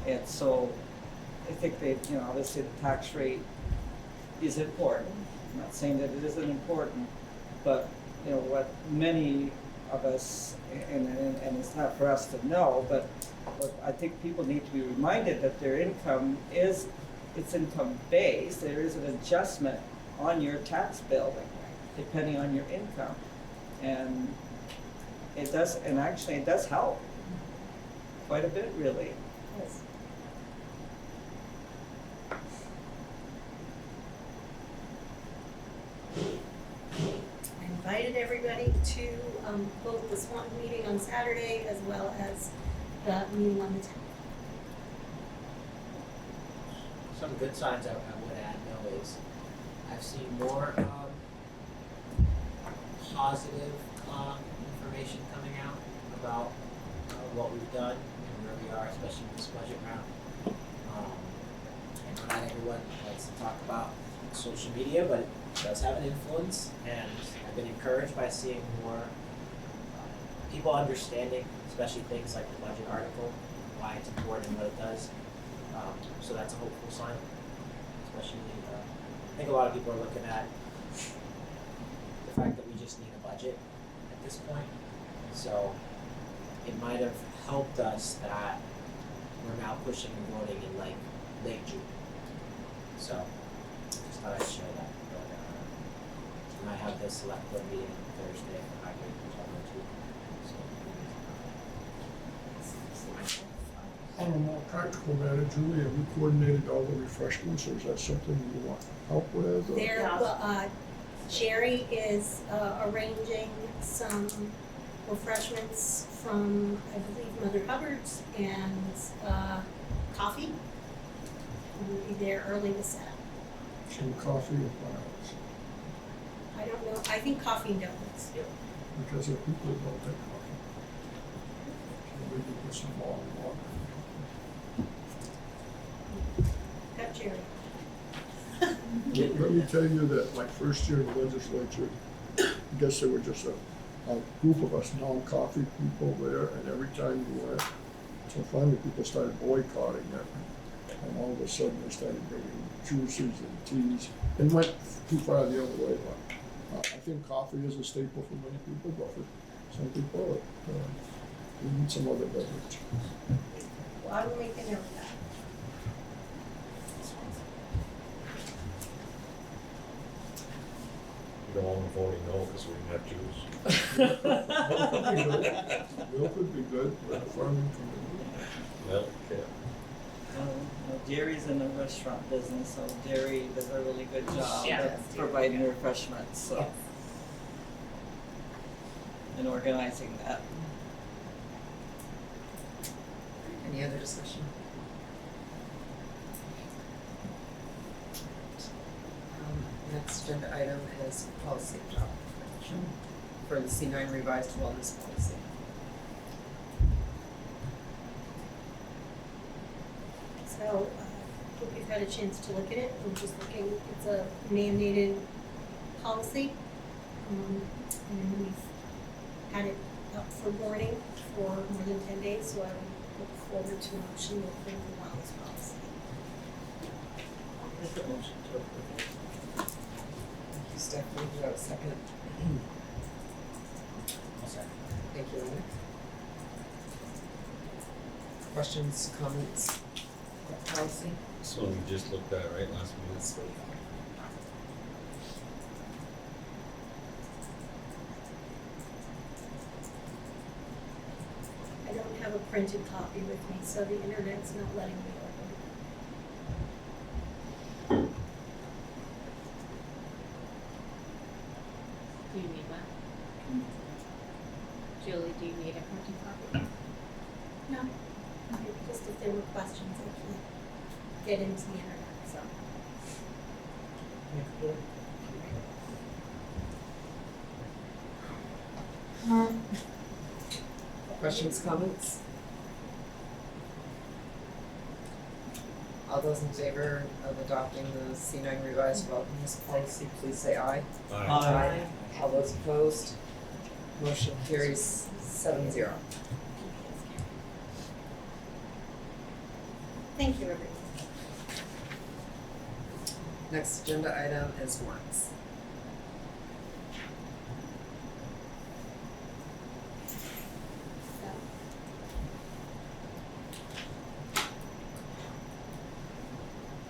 And so I think they, you know, obviously the tax rate is important. I'm not saying that it isn't important, but you know what many of us, and it's not for us to know, but I think people need to be reminded that their income it's income based. There is an adjustment on your tax bill depending on your income, and it does help quite a bit, really. Yes. I invited everybody to both the Swanton meeting on Saturday as well as the meeting on the 10th. Some good signs I would add though is I've seen more positive information coming out about what we've done and where we are, especially in this budget round. And not everyone likes to talk about social media, but it does have an influence, and I've been encouraged by seeing more people understanding, especially things like the budget article, why it's important and what it does. So that's a hopeful sign, especially I think a lot of people are looking at the fact that we just need a budget at this point. So it might have helped us that we're now pushing and voting in like late June. So just thought I'd share that. But we might have this select board meeting Thursday for hybrid too. On a more practical matter, Julie, have you coordinated all the refreshments, or is that something you want help with? Or? Jerry is arranging some refreshments from, I believe, Mother Hubbard's and coffee. And we'll be there early to set up. Some coffee or flowers, I don't know, I think coffee and donuts. because there are people who don't take coffee. So we can put some long water. Got Jerry. Let me tell you that my first year in the legislature, I guess there were just a group of us non-coffee people there, and every time we went, so finally people started boycotting it. And all of a sudden they started bringing juices and teas. They went too far the other way, but I think coffee is a staple for many people, but for some people, we need some other beverage. Well, I will make a note of that. You don't want to vote no because we didn't have juice. Milk would be good, we're a farming community. Milk, yeah. Jerry's in the restaurant business, so Jerry does a really good job Yeah. of providing refreshments, so. And organizing that. Any other discussion? Next agenda item is policy adoption for the C9 revised wellness policy. So, I hope you've had a chance to look at it. I'm just looking, it's a mandated policy. And we've had it up for warning for more than 10 days, so I look forward to a motion to approve the wellness policy. Make a motion to approve it. Thank you, Stephanie. Do you have a second? I'll second. Thank you, Lennox. Questions, comments? Policy? This one we just looked at, right, last meeting? This week. I don't have a printed copy with me, so the internet's not letting me open. Do you need one? Julie, do you need a printed copy? No, just if there were questions, I can't get into the internet, so. Questions, comments? All those in favor of adopting the C9 revised wellness policy, please say aye. Aye. All those opposed? Motion carries 7-0. Thank you, everyone. Next agenda item is warrants.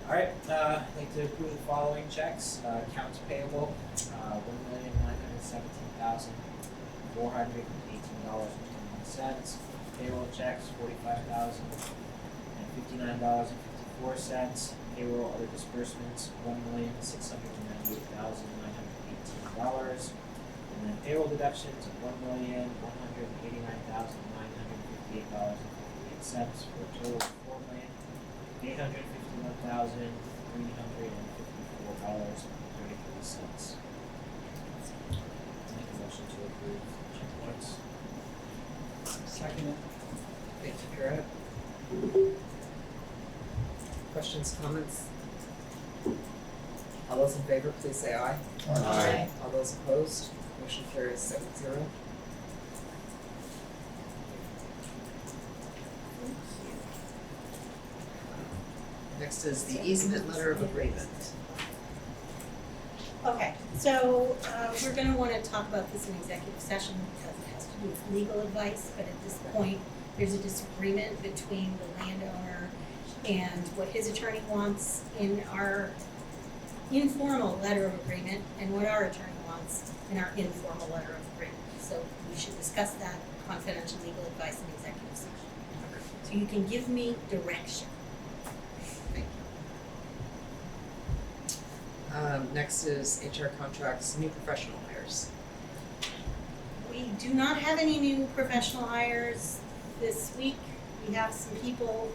Alright, I'd like to approve the following checks. Accounts payable, $1,917,418.21. Payroll checks, $45,059.54. Payroll other disbursements, $1,698,918. And then payroll deductions of $1,189,958.58 for a total of $4,851,354.33. Make a motion to approve check warrants. Second. Thank you, Kara. Questions, comments? All those in favor, please say aye. Aye. All those opposed? Motion carries 7-0. Next is the easement letter of agreement. Okay, so we're gonna wanna talk about this in executive session because it has to do with legal advice, but at this point, there's a disagreement between the landowner and what his attorney wants in our informal letter of agreement and what our attorney wants in our informal letter of agreement. So we should discuss that confidential legal advice in executive session. So you can give me direction. Thank you. Next is HR contracts, new professional hires. We do not have any new professional hires this week. We have some people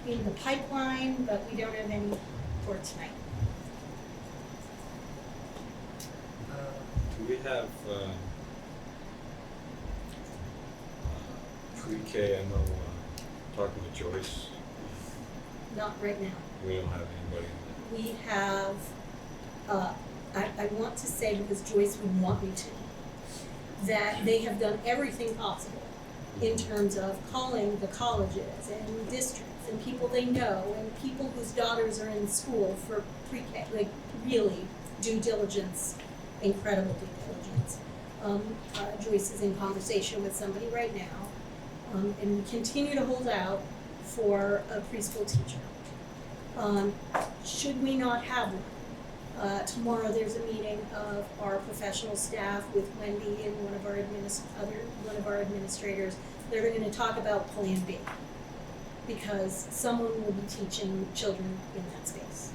in the pipeline, but we don't have any for tonight. Do we have pre-K? I know talking with Joyce, Not right now. we don't have anybody in We have, I want to say, because Joyce would want me to, that they have done everything possible in terms of calling the colleges and districts and people they know and people whose daughters are in school for pre-K, like really due diligence, incredible due diligence. Joyce is in conversation with somebody right now, and we continue to hold out for a preschool teacher. Should we not have one? Tomorrow there's a meeting of our professional staff with Wendy and one of our administrators. They're going to talk about Plan B, because someone will be teaching children in that space.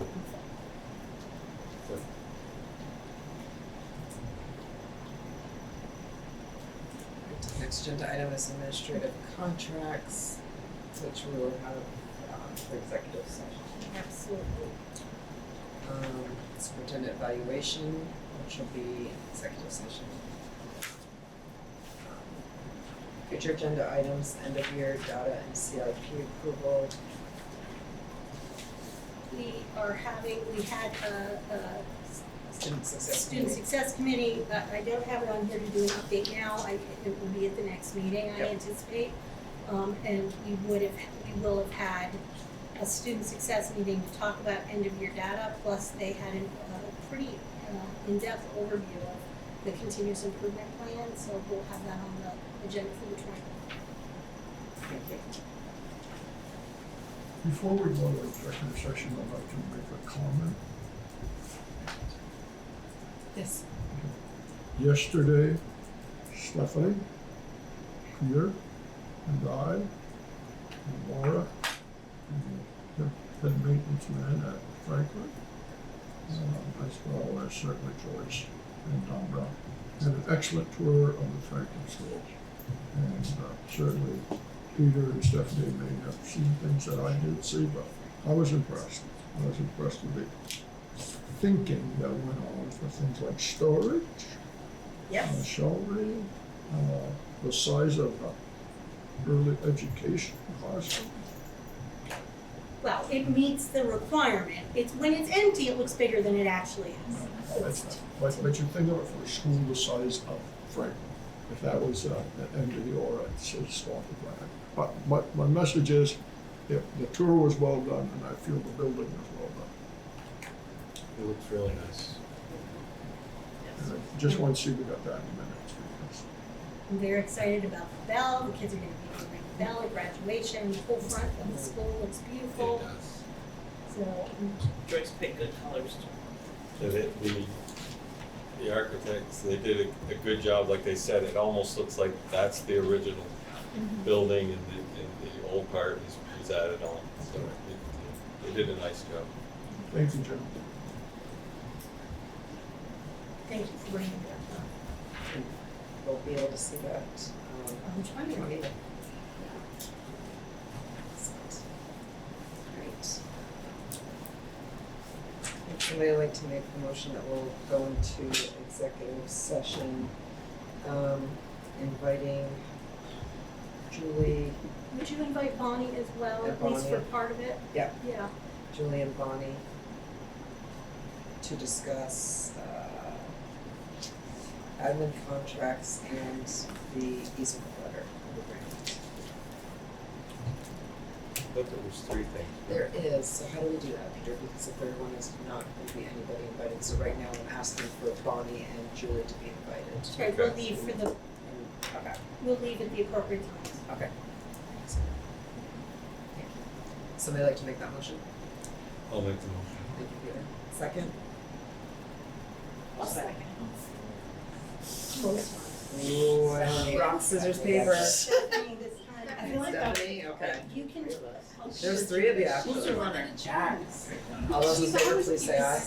Next agenda item is administrative contracts, which we will have for executive session. Absolutely. Superintendent evaluation, which will be executive session. Future agenda items, end of year data and CIP approval. We had a Student success Student committee. Success Committee, I don't have it on here to do an update now, it will be at the next meeting, I Yep. anticipate. And we will have had a Student Success meeting to talk about end of year data, plus they had a pretty in-depth overview of the continuous improvement plan, so we'll have that on the agenda for the 20th. Thank you. Before we go to executive session, I'd like to make a comment. Yes. Yesterday, Stephanie, Peter, and I, and Laura, the head maintenance man at Franklin, as well as certainly Joyce and Tom Brown, had an excellent tour of the Franklin schools. And certainly Peter and Stephanie may have seen things that I didn't see, but I was impressed. I was impressed with the thinking that went on for things like storage, shelving, the size of early education classrooms. Well, it meets the requirement, when it's empty, it looks bigger than it actually is. But you think of it for a school the size of Franklin, if that was an MD or a Missisquoi Valley. But my message is, the tour was well done, and I feel the building was well done. It looks really nice. And I just want to see we got that in a minute. I'm very excited about the bell, the kids are gonna be wearing the bell at graduation, the whole front of the school looks beautiful. It does. So, Joyce picked good colors too. So the architects, they did a good job, like they said, it almost looks like that's the original building and the old part is added on, so they did a nice job. Thank you, Jim. thank you for bringing that up. We'll be able to see that. I'm trying to read it. Great. Would somebody like to make the motion that we'll go into executive session, inviting Julie, Would you invite Bonnie as well, And at least for Bonnie. part of it? Yeah. Yeah. Julie and Bonnie to discuss admin contracts and the easement letter of agreement. But there was 3 things. There is, so how do we do that, Peter? Because the third one is not going to be anybody invited, so right now I'm asking for Bonnie and Julie to be invited. Right, we'll leave for the, Okay. we'll leave at the appropriate times. Okay. Thanks. Thank you. Somebody like to make that motion? I'll make the motion. Thank you, Peter. Second? I'll second. Ooh, Emily, rock, scissors, paper. Stephanie this time. I feel like Stephanie, okay. You can. There's 3 of you actually. Who's the runner? All those in favor, please say aye.